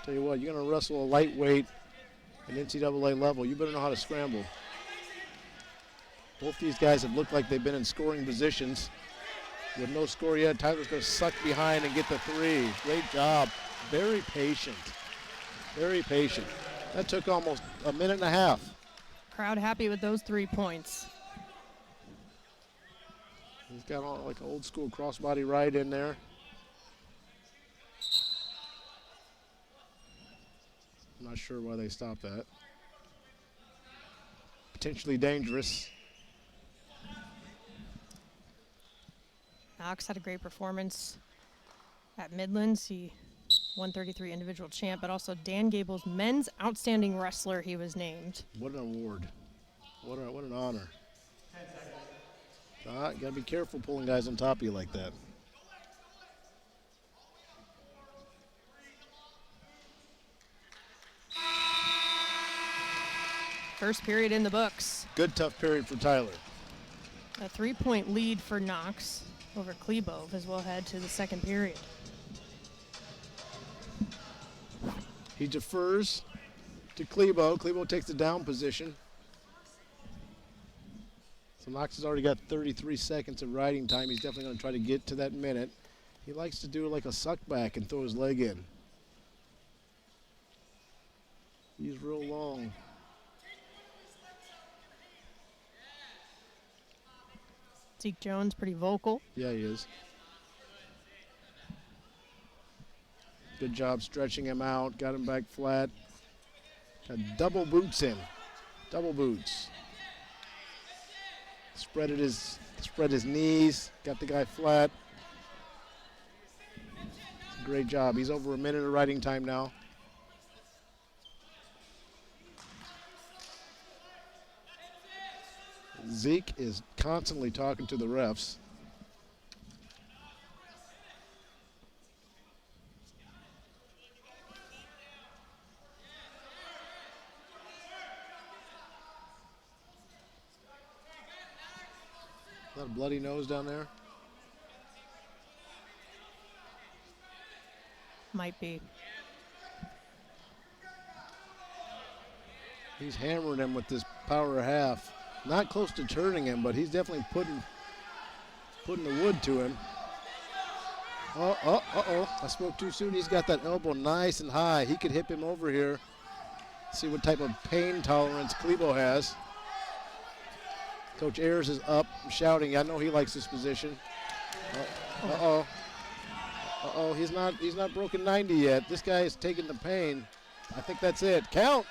Tell you what, you're going to wrestle a lightweight at NCAA level. You better know how to scramble. Both these guys have looked like they've been in scoring positions. With no score yet, Tyler's going to suck behind and get the 3. Great job. Very patient. Very patient. That took almost a minute and a half. Crowd happy with those 3 points. He's got like an old school crossbody right in there. I'm not sure why they stopped that. Potentially dangerous. Knox had a great performance at Midlands. He 133 individual champ, but also Dan Gable's men's outstanding wrestler he was named. What an award. What an honor. You gotta be careful pulling guys on top of you like that. First period in the books. Good tough period for Tyler. A 3-point lead for Knox over Klebov as we'll head to the second period. He defers to Klebo. Klebo takes the down position. So Knox has already got 33 seconds of riding time. He's definitely going to try to get to that minute. He likes to do like a suck back and throw his leg in. He's real long. Zeke Jones pretty vocal. Yeah, he is. Good job stretching him out. Got him back flat. Double boots in. Double boots. Spread his knees. Got the guy flat. Great job. He's over a minute of riding time now. Zeke is constantly talking to the refs. Is that a bloody nose down there? Might be. He's hammering him with this power half. Not close to turning him, but he's definitely putting the wood to him. Uh-oh. I spoke too soon. He's got that elbow nice and high. He could hip him over here. See what type of pain tolerance Klebo has. Coach Ayers is up, shouting. I know he likes this position. Uh-oh. He's not broken 90 yet. This guy is taking the pain. I think that's it. Count.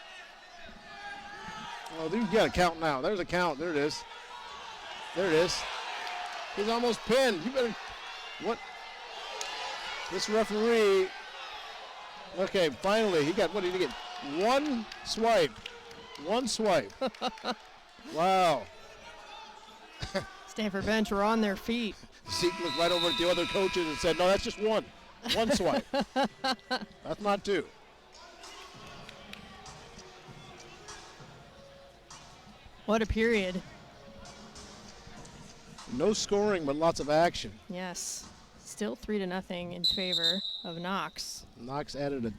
Oh, you got a count now. There's a count. There it is. There it is. He's almost pinned. You better. What? This referee. Okay, finally he got. What did he get? One swipe. One swipe. Wow. Stanford bench were on their feet. Zeke looked right over at the other coaches and said, "No, that's just one. One swipe. That's not two." What a period. No scoring, but lots of action. Yes. Still 3-0 in favor of Knox. Knox added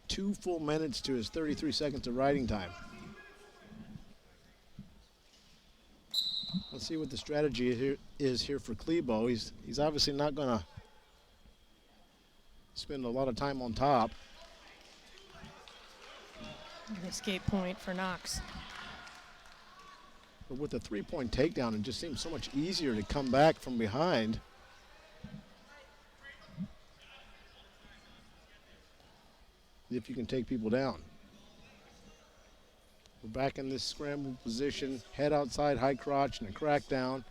2 full minutes to his 33 seconds of riding time. Let's see what the strategy is here for Klebo. He's obviously not going to spend a lot of time on top. An escape point for Knox. But with the 3-point takedown, it just seems so much easier to come back from behind. If you can take people down. We're back in this scramble position, head outside, high crotch, and a crackdown.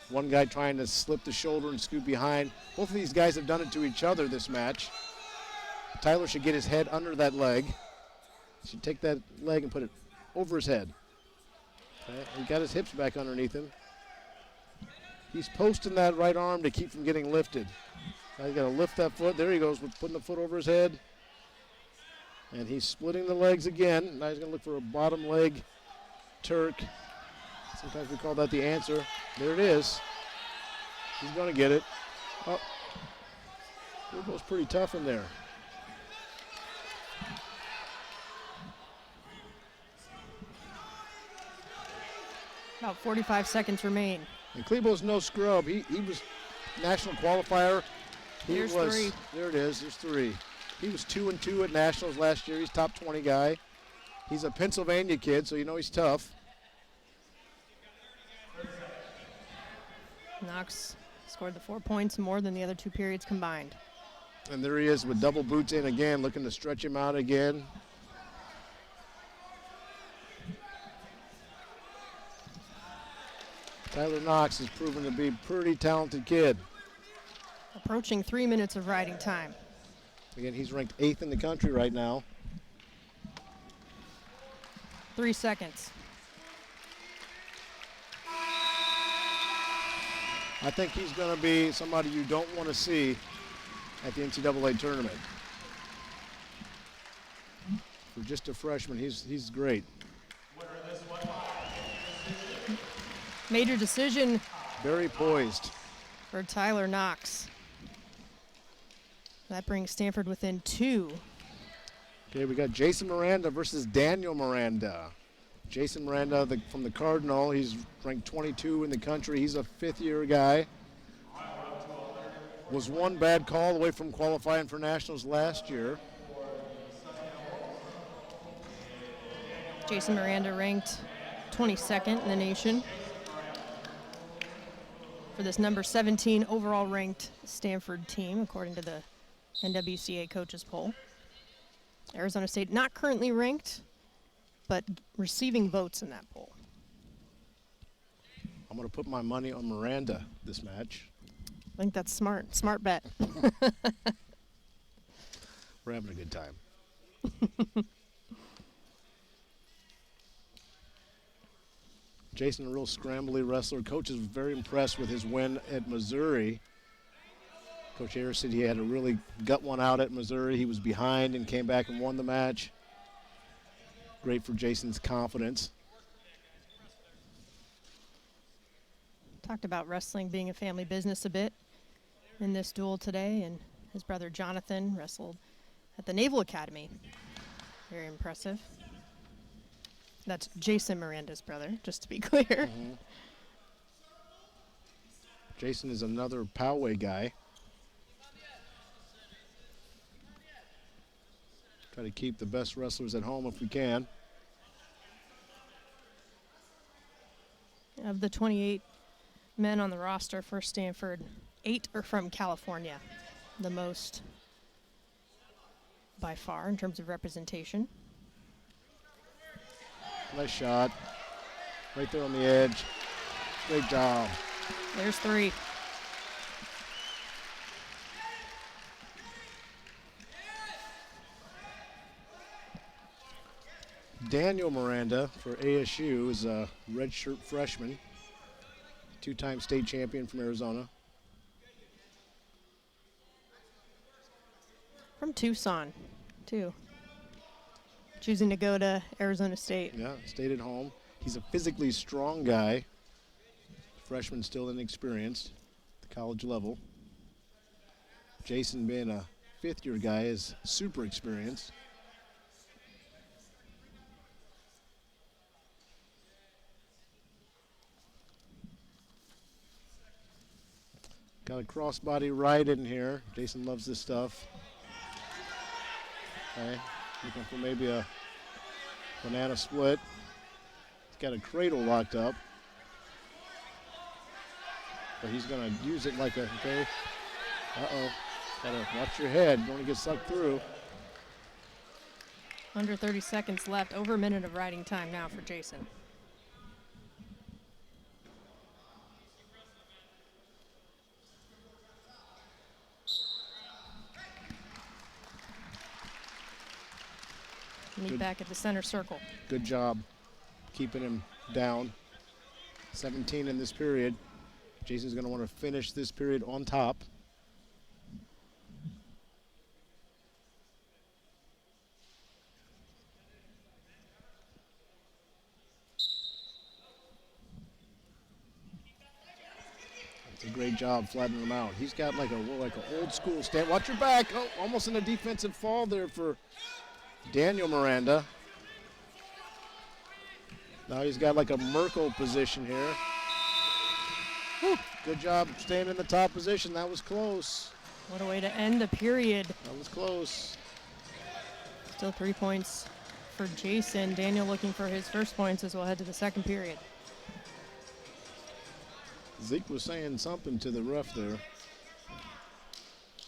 One guy trying to slip the shoulder and scoot behind. Both of these guys have done it to each other this match. Tyler should get his head under that leg. Should take that leg and put it over his head. Okay, he got his hips back underneath him. He's posting that right arm to keep from getting lifted. Now he's got to lift that foot. There he goes, with putting the foot over his head. And he's splitting the legs again. Now he's going to look for a bottom leg Turk. Sometimes we call that the answer. There it is. He's going to get it. Oh, it goes pretty tough in there. About 45 seconds remain. And Klebo's no scrub. He was national qualifier. There's 3. There it is. There's 3. He was 2-2 at nationals last year. He's top 20 guy. He's a Pennsylvania kid, so you know he's tough. Knox scored the 4 points more than the other 2 periods combined. And there he is with double boots in again, looking to stretch him out again. Tyler Knox has proven to be a pretty talented kid. Approaching 3 minutes of riding time. Again, he's ranked 8th in the country right now. 3 seconds. I think he's going to be somebody you don't want to see at the NCAA tournament. For just a freshman, he's great. Major decision. Very poised. For Tyler Knox. That brings Stanford within 2. Okay, we got Jason Miranda versus Daniel Miranda. Jason Miranda from the Cardinal. He's ranked 22 in the country. He's a 5th-year guy. Was one bad call away from qualifying for nationals last year. Jason Miranda ranked 22nd in the nation for this number 17 overall ranked Stanford team, according to the NWCA coaches poll. Arizona State not currently ranked, but receiving votes in that poll. I'm going to put my money on Miranda this match. I think that's smart. Smart bet. We're having a good time. Jason, a real scrambly wrestler. Coach is very impressed with his win at Missouri. Coach Ayers said he had to really gut one out at Missouri. He was behind and came back and won the match. Great for Jason's confidence. Talked about wrestling being a family business a bit in this duel today, and his brother Jonathan wrestled at the Naval Academy. Very impressive. That's Jason Miranda's brother, just to be clear. Mm-hmm. Jason is another Poway guy. Try to keep the best wrestlers at home if we can. Of the 28 men on the roster for Stanford, 8 are from California, the most by far in terms of representation. Nice shot. Right there on the edge. Great job. There's 3. Daniel Miranda for ASU is a redshirt freshman, 2-time state champion from Arizona. From Tucson, too. Choosing to go to Arizona State. Yeah, stayed at home. He's a physically strong guy. Freshman, still inexperienced at the college level. Jason, being a fifth-year guy, is super experienced. Got a crossbody right in here. Jason loves this stuff. Okay, looking for maybe a banana split. He's got a cradle locked up. But he's going to use it like a, okay. Uh-oh. Got to watch your head. Don't want to get sucked through. Under 30 seconds left. Over a minute of riding time now for Jason. Meet back at the center circle. Good job keeping him down. 17 in this period. Jason's going to want to finish this period on top. That's a great job flattening him out. He's got like an old school stand. Watch your back. Oh, almost in a defensive fall there for Daniel Miranda. Now he's got like a Merkle position here. Whew, good job staying in the top position. That was close. What a way to end the period. That was close. Still 3 points for Jason. Daniel looking for his first points as we'll head to the second period. Zeke was saying something to the ref there.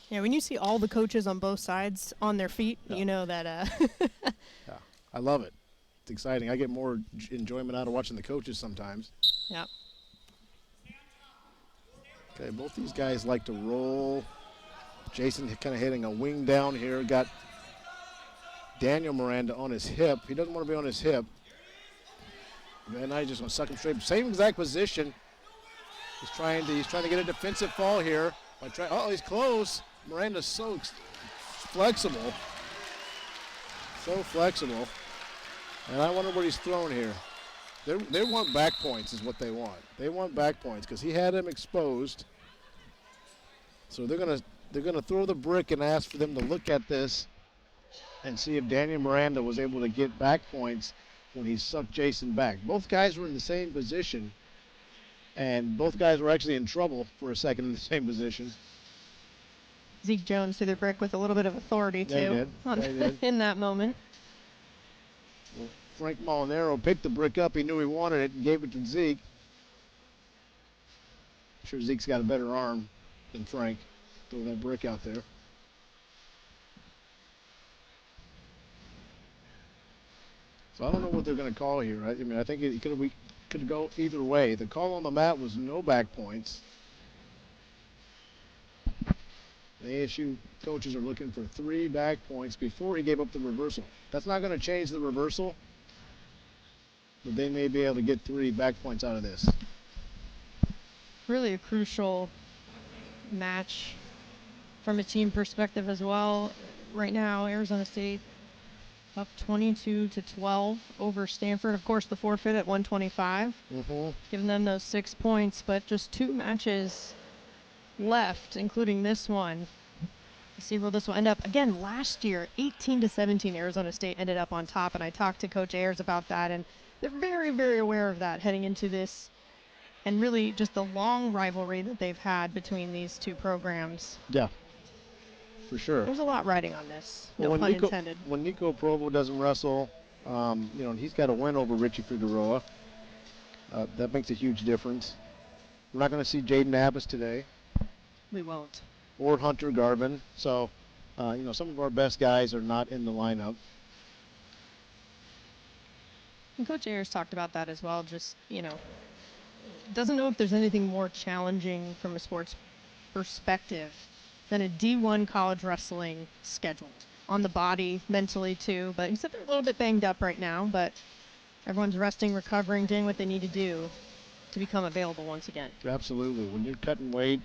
Yeah, when you see all the coaches on both sides on their feet, you know that. Yeah, I love it. It's exciting. I get more enjoyment out of watching the coaches sometimes. Yeah. Okay, both these guys like to roll. Jason kind of hitting a wing down here. Got Daniel Miranda on his hip. He doesn't want to be on his hip. And I just want to suck him straight. Same exact position. He's trying to get a defensive fall here. Oh, he's close. Miranda's so flexible. So flexible. And I wonder what he's throwing here. They want back points is what they want. They want back points because he had him exposed. So they're gonna throw the brick and ask for them to look at this and see if Daniel Miranda was able to get back points when he sucked Jason back. Both guys were in the same position, and both guys were actually in trouble for a second in the same position. Zeke Jones threw the brick with a little bit of authority, too, They did. in that moment. Well, Frank Molinaro picked the brick up. He knew he wanted it and gave it to Zeke. I'm sure Zeke's got a better arm than Frank. Throw that brick out there. So I don't know what they're going to call here. I mean, I think it could go either way. The call on the mat was no back points. The ASU coaches are looking for 3 back points before he gave up the reversal. That's not going to change the reversal, but they may be able to get 3 back points out of this. Really a crucial match from a team perspective as well. Right now, Arizona State up 22-12 over Stanford. Of course, the forfeit at 125, giving them those 6 points, but just 2 matches left, including this one. Let's see where this will end up. Again, last year, 18-17, Arizona State ended up on top, and I talked to Coach Ayers about that, and they're very, very aware of that heading into this, and really just the long rivalry that they've had between these 2 programs. Yeah, for sure. There's a lot riding on this, no pun intended. When Nico Provo doesn't wrestle, he's got a win over Richie Figueroa. That makes a huge difference. We're not going to see Jaden Abbas today. We won't. Or Hunter Garvin. So, some of our best guys are not in the lineup. And Coach Ayers talked about that as well. Just, doesn't know if there's anything more challenging from a sports perspective than a D1 college wrestling schedule. On the body, mentally too. But he said they're a little bit banged up right now, but everyone's resting, recovering, doing what they need to do to become available once again. Absolutely. When you're cutting weight,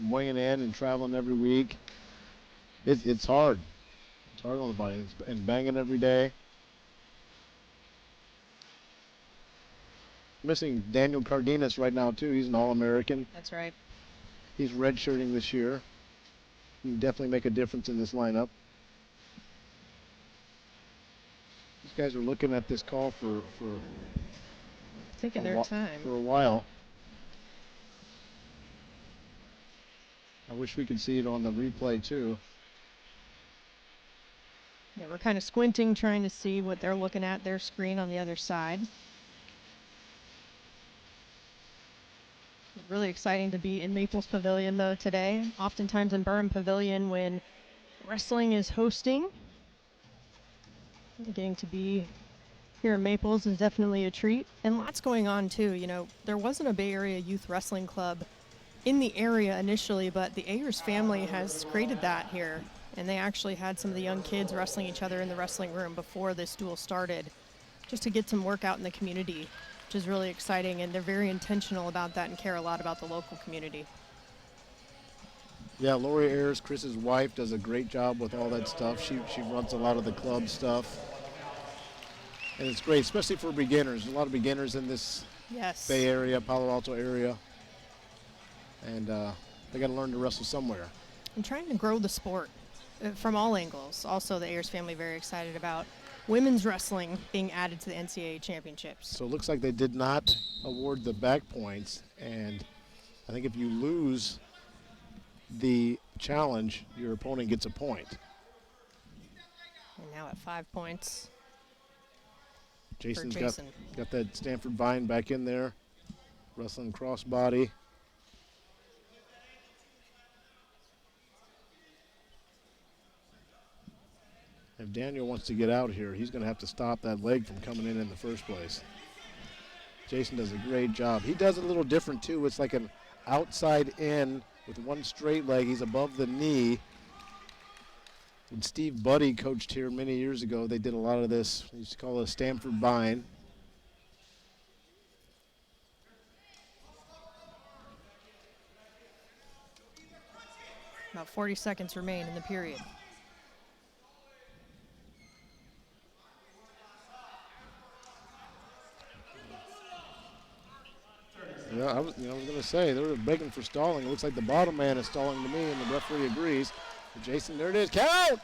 weighing in and traveling every week, it's hard. It's hard on the body. And banging every day. Missing Daniel Cardenas right now, too. He's an All-American. That's right. He's redshirting this year. He can definitely make a difference in this lineup. These guys are looking at this call for taking their time for a while. I wish we could see it on the replay too. Yeah, we're kind of squinting, trying to see what they're looking at, their screen on the other side. Really exciting to be in Maples Pavilion, though, today. Oftentimes in Burham Pavilion when wrestling is hosting. Getting to be here in Maples is definitely a treat. And lots going on, too. There wasn't a Bay Area Youth Wrestling Club in the area initially, but the Ayers family has created that here. And they actually had some of the young kids wrestling each other in the wrestling room before this duel started, just to get some work out in the community, which is really exciting, and they're very intentional about that and care a lot about the local community. Yeah, Lori Ayers, Chris's wife, does a great job with all that stuff. She runs a lot of the club stuff. And it's great, especially for beginners. A lot of beginners in this Bay Area, Palo Alto area. And they got to learn to wrestle somewhere. And trying to grow the sport from all angles. Also, the Ayers family very excited about women's wrestling being added to the NCAA championships. So it looks like they did not award the back points. And I think if you lose the challenge, your opponent gets a point. And now at 5 points. Jason's got that Stanford Vine back in there, wrestling crossbody. If Daniel wants to get out here, he's going to have to stop that leg from coming in the first place. Jason does a great job. He does it a little different, too. It's like an outside in with one straight leg. He's above the knee. When Steve Buddy coached here many years ago, they did a lot of this. They used to call it a Stanford Vine. About 40 seconds remain in the period. Yeah, I was going to say, they were begging for stalling. It looks like the bottom man is stalling to me, and the referee agrees. But Jason, there it is. Count!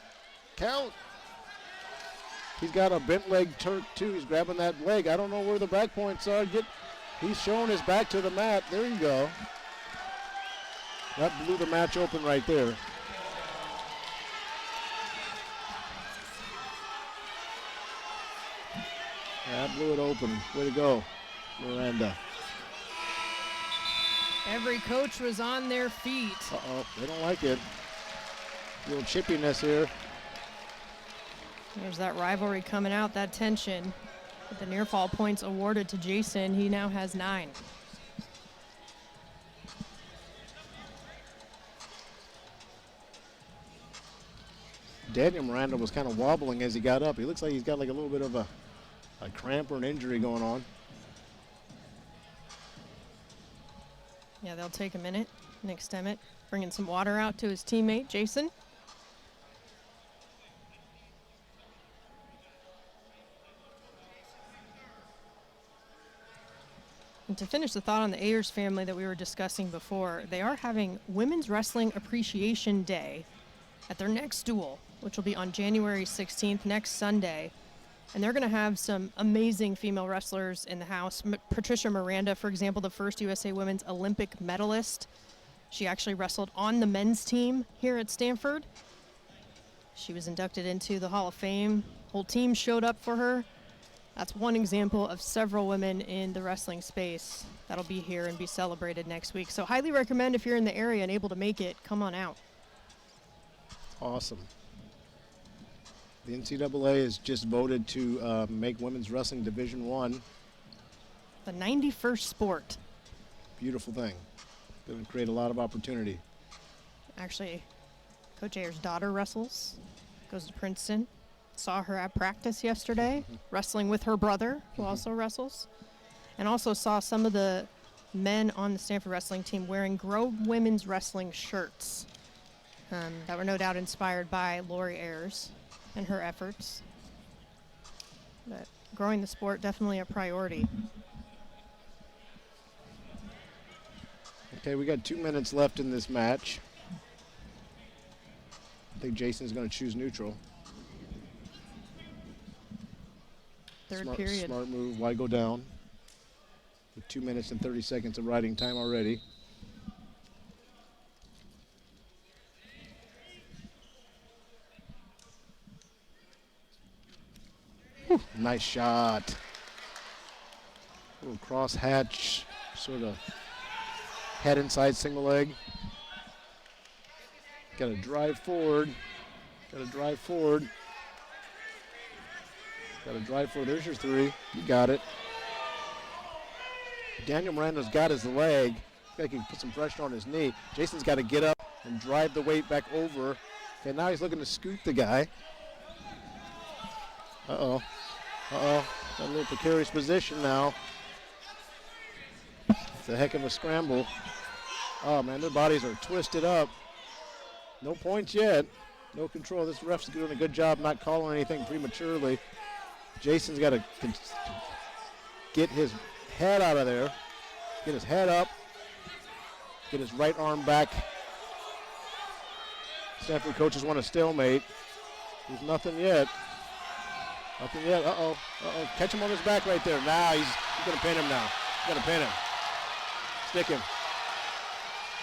Count! He's got a bent leg too. He's grabbing that leg. I don't know where the back points are. He's showing his back to the mat. There you go. That blew the match open right there. That blew it open. Way to go, Miranda. Every coach was on their feet. Uh-oh, they don't like it. A little chippiness here. There's that rivalry coming out, that tension. With the near fall points awarded to Jason, he now has 9. Daniel Miranda was kind of wobbling as he got up. He looks like he's got like a little bit of a cramp or an injury going on. Yeah, they'll take a minute. Nick Stemmett bringing some water out to his teammate, Jason. And to finish the thought on the Ayers family that we were discussing before, they are having Women's Wrestling Appreciation Day at their next duel, which will be on January 16th, next Sunday. And they're going to have some amazing female wrestlers in the house. Patricia Miranda, for example, the first USA Women's Olympic medalist. She actually wrestled on the men's team here at Stanford. She was inducted into the Hall of Fame. Whole team showed up for her. That's one example of several women in the wrestling space that'll be here and be celebrated next week. So highly recommend, if you're in the area and able to make it, come on out. Awesome. The NCAA has just voted to make women's wrestling Division I. The 91st sport. Beautiful thing. Going to create a lot of opportunity. Actually, Coach Ayers' daughter wrestles, goes to Princeton. Saw her at practice yesterday, wrestling with her brother, who also wrestles. And also saw some of the men on the Stanford wrestling team wearing Grow Women's Wrestling shirts that were no doubt inspired by Lori Ayers and her efforts. But growing the sport, definitely a priority. Okay, we got 2 minutes left in this match. I think Jason's going to choose neutral. Third period. Smart move. Why go down? With 2 minutes and 30 seconds of riding time already. Whew, nice shot. Little cross hatch, sort of head inside single leg. Got to drive forward. Got to drive forward. Got to drive forward. There's your 3. You got it. Daniel Miranda's got his leg. He can put some pressure on his knee. Jason's got to get up and drive the weight back over. Okay, now he's looking to scoot the guy. Uh-oh. Uh-oh. Got a little precarious position now. It's a heck of a scramble. Oh, man, their bodies are twisted up. No points yet. No control. This ref's doing a good job not calling anything prematurely. Jason's got to get his head out of there, get his head up, get his right arm back. Stanford coaches want a stalemate. There's nothing yet. Nothing yet. Uh-oh. Uh-oh. Catch him on his back right there. Now he's going to pin him now. He's going to pin him. Stick him.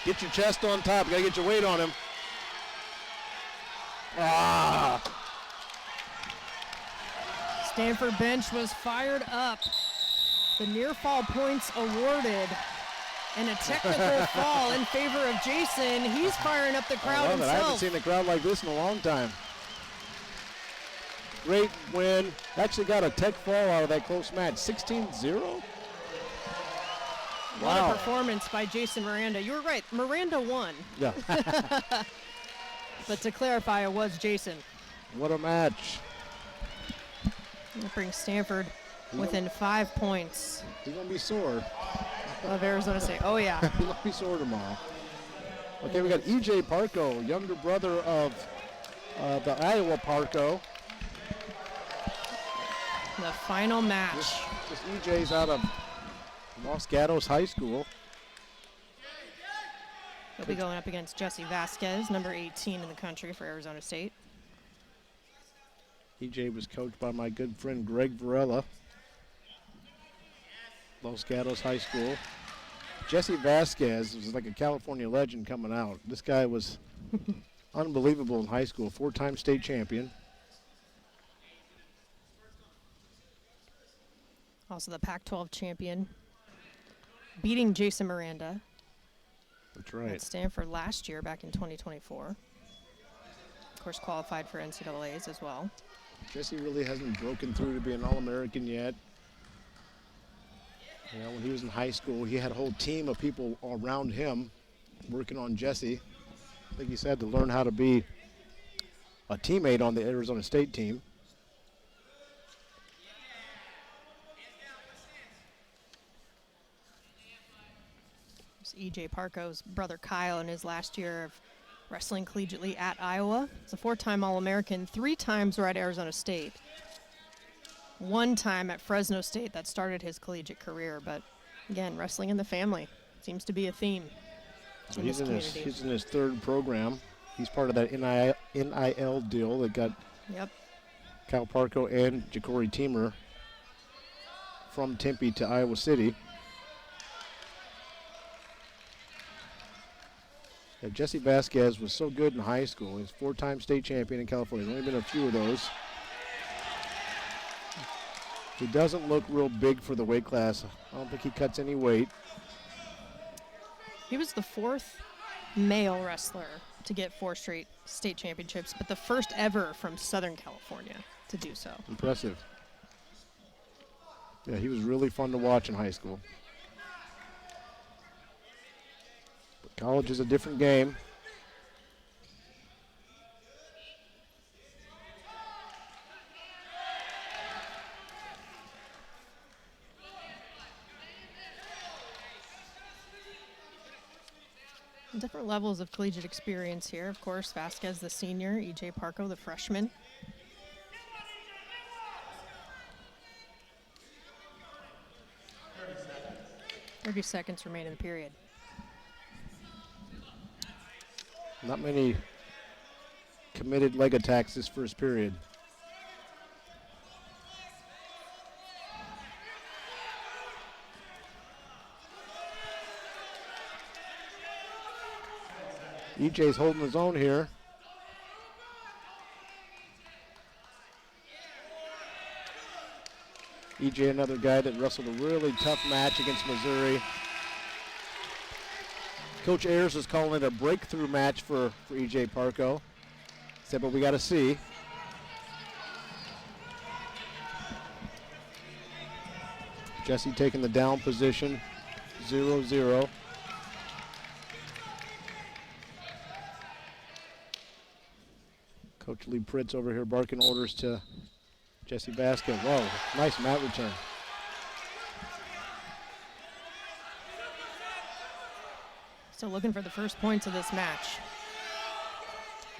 Get your chest on top. You got to get your weight on him. Ah! Stanford bench was fired up. The near fall points awarded. And a technical fall in favor of Jason. He's firing up the crowd himself. I haven't seen a crowd like this in a long time. Great win. Actually got a tech fall out of that close match. 16-0? What a performance by Jason Miranda. You were right. Miranda won. Yeah. But to clarify, it was Jason. What a match. That brings Stanford within 5 points. He's going to be sore. Of Arizona State. Oh, yeah. He's going to be sore tomorrow. Okay, we got E.J. Parco, younger brother of the Iowa Parco. The final match. This E.J.'s out of Los Gatos High School. He'll be going up against Jesse Vasquez, number 18 in the country for Arizona State. E.J. was coached by my good friend Greg Varela. Los Gatos High School. Jesse Vasquez was like a California legend coming out. This guy was unbelievable in high school, 4-time state champion. Also the Pac-12 champion, beating Jason Miranda. That's right. At Stanford last year, back in 2024. Of course, qualified for NCAAs as well. Jesse really hasn't broken through to be an All-American yet. You know, when he was in high school, he had a whole team of people around him working on Jesse. I think he's had to learn how to be a teammate on the Arizona State team. E.J. Parko's brother Kyle in his last year of wrestling collegiately at Iowa. He's a 4-time All-American, 3 times were at Arizona State. 1 time at Fresno State. That started his collegiate career, but again, wrestling in the family seems to be a theme in this community. He's in his 3rd program. He's part of that NIL deal that got Kyle Parko and Ja'Cory Teamer from Tempe to Iowa City. Yeah, Jesse Vasquez was so good in high school. He's 4-time state champion in California. There's only been a few of those. He doesn't look real big for the weight class. I don't think he cuts any weight. He was the 4th male wrestler to get 4 straight state championships, but the first ever from Southern California to do so. Impressive. Yeah, he was really fun to watch in high school. But college is a different game. Different levels of collegiate experience here. Of course, Vasquez, the senior, E.J. Parko, the freshman. 30 seconds remain in the period. Not many committed leg attacks this first period. EJ's holding his own here. EJ, another guy that wrestled a really tough match against Missouri. Coach Ayers is calling it a breakthrough match for EJ Parko. Said, but we got to see. Jesse taking the down position, 0-0. Coach Lee Pritz over here barking orders to Jesse Vasquez. Whoa, nice mat return. So looking for the first points of this match.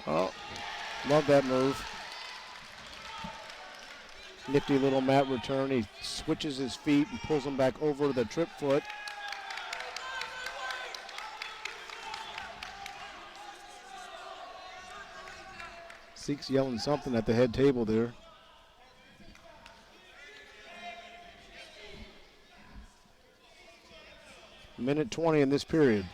Oh, love that move. Nifty little mat return. He switches his feet and pulls them back over the trip foot. Seek's yelling something at the head table there. Minute 20 in this period.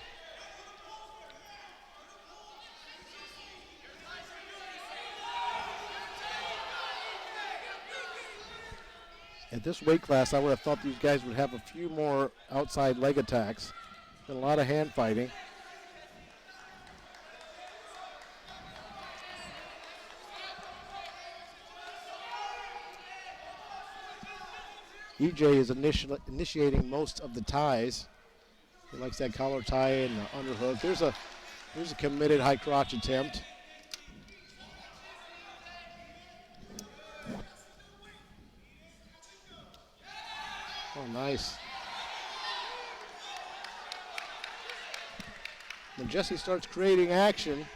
At this weight class, I would have thought these guys would have a few more outside leg attacks and a lot of hand fighting. EJ is initiating most of the ties. He likes that collar tie and the underhook. There's a committed high crotch attempt. Oh, nice. When Jesse starts creating action,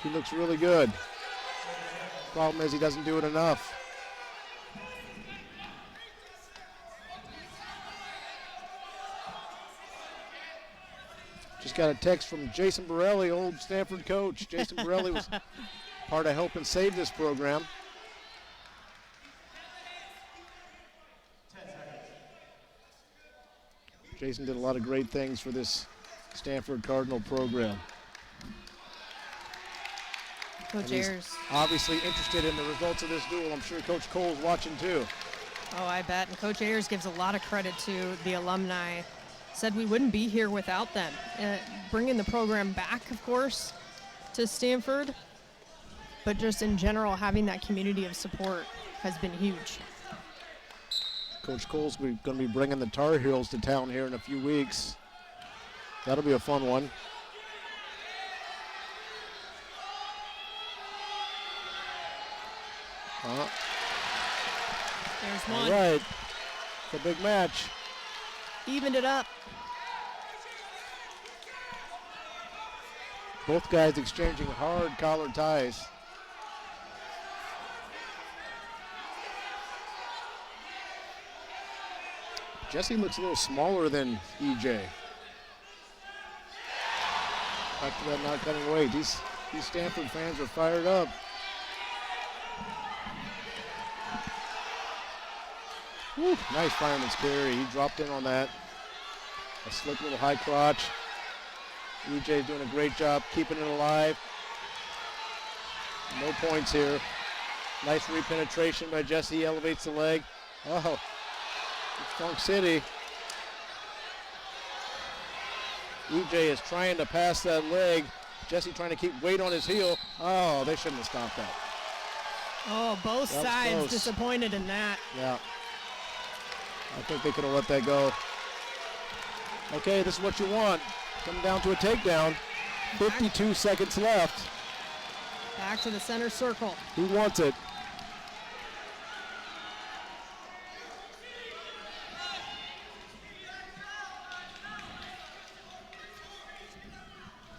he looks really good. Problem is he doesn't do it enough. Just got a text from Jason Borelli, old Stanford coach. Jason Borelli was part of helping save this program. Jason did a lot of great things for this Stanford Cardinal program. Coach Ayers. Obviously interested in the results of this duel. I'm sure Coach Cole's watching too. Oh, I bet. And Coach Ayers gives a lot of credit to the alumni. Said we wouldn't be here without them. Bringing the program back, of course, to Stanford. but just in general, having that community of support has been huge. Coach Cole's going to be bringing the Tar Heels to town here in a few weeks. That'll be a fun one. There's one. All right. It's a big match. Evened it up. Both guys exchanging hard collar ties. Jesse looks a little smaller than EJ. Back to that not cutting weight. These Stanford fans are fired up. Woo, nice fireman's carry. He dropped in on that. A slick little high crotch. EJ's doing a great job keeping it alive. No points here. Nice repenetration by Jesse. He elevates the leg. Oh, it's Funk City. EJ is trying to pass that leg. Jesse trying to keep weight on his heel. Oh, they shouldn't have stopped that. Oh, both sides close. Disappointed in that. Yeah. I think they could have let that go. Okay, this is what you want. Coming down to a takedown. 52 seconds left. Back to the center circle. He wants it.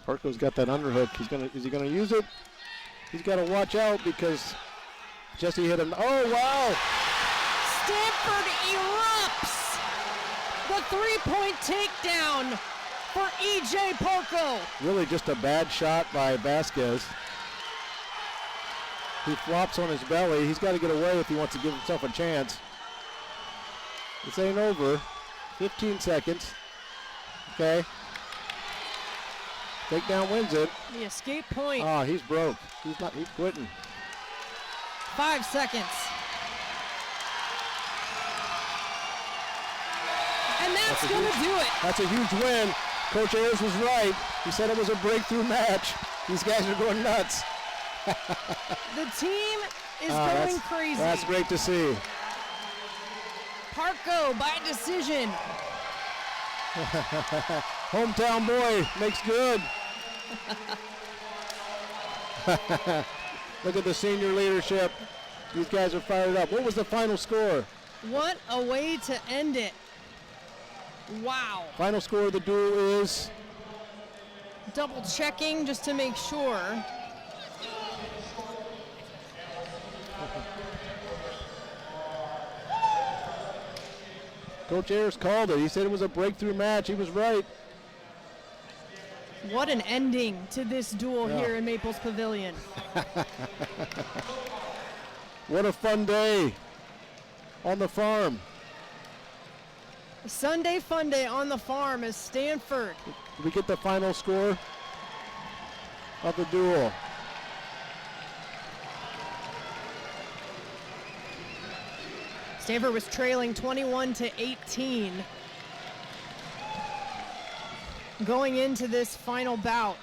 Parko's got that underhook. Is he gonna use it? He's got to watch out because Jesse hit him. Oh wow! Stanford erupts. The 3-point takedown for EJ Parko. Really just a bad shot by Vasquez. He flops on his belly. He's got to get away if he wants to give himself a chance. This ain't over. 15 seconds. Okay. Takedown wins it. The escape point. Oh, he's broke. He's quitting. 5 seconds. And that's going to do it. That's a huge win. Coach Ayers was right. He said it was a breakthrough match. These guys are going nuts. The team is going crazy. That's great to see. Parko by decision. Hometown boy makes good. Look at the senior leadership. These guys are fired up. What was the final score? What a way to end it. Wow. Final score of the duel is? Double checking just to make sure. Coach Ayers called it. He said it was a breakthrough match. He was right. What an ending to this duel here in Maples Pavilion. What a fun day on the farm. Sunday fun day on the farm is Stanford. Did we get the final score of the duel? Stanford was trailing 21-18. Going into this final bout.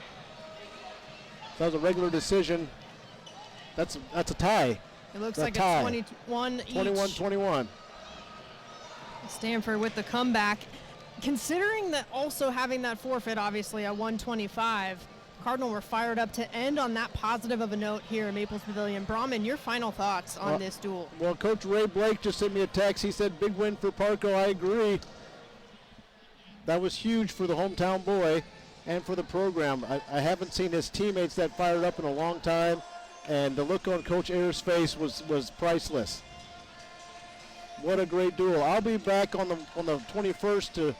That was a regular decision. That's a tie. It looks like a 21 each. 21-21. Stanford with the comeback. Considering that also having that forfeit, obviously, at 125, Cardinal were fired up to end on that positive of a note here in Maples Pavilion. Brahman, your final thoughts on this duel? Well, Coach Ray Blake just sent me a text. He said, big win for Parko. I agree. That was huge for the hometown boy and for the program. I haven't seen his teammates that fired up in a long time, and the look on Coach Ayers' face was priceless. What a great duel. I'll be back on the 21st to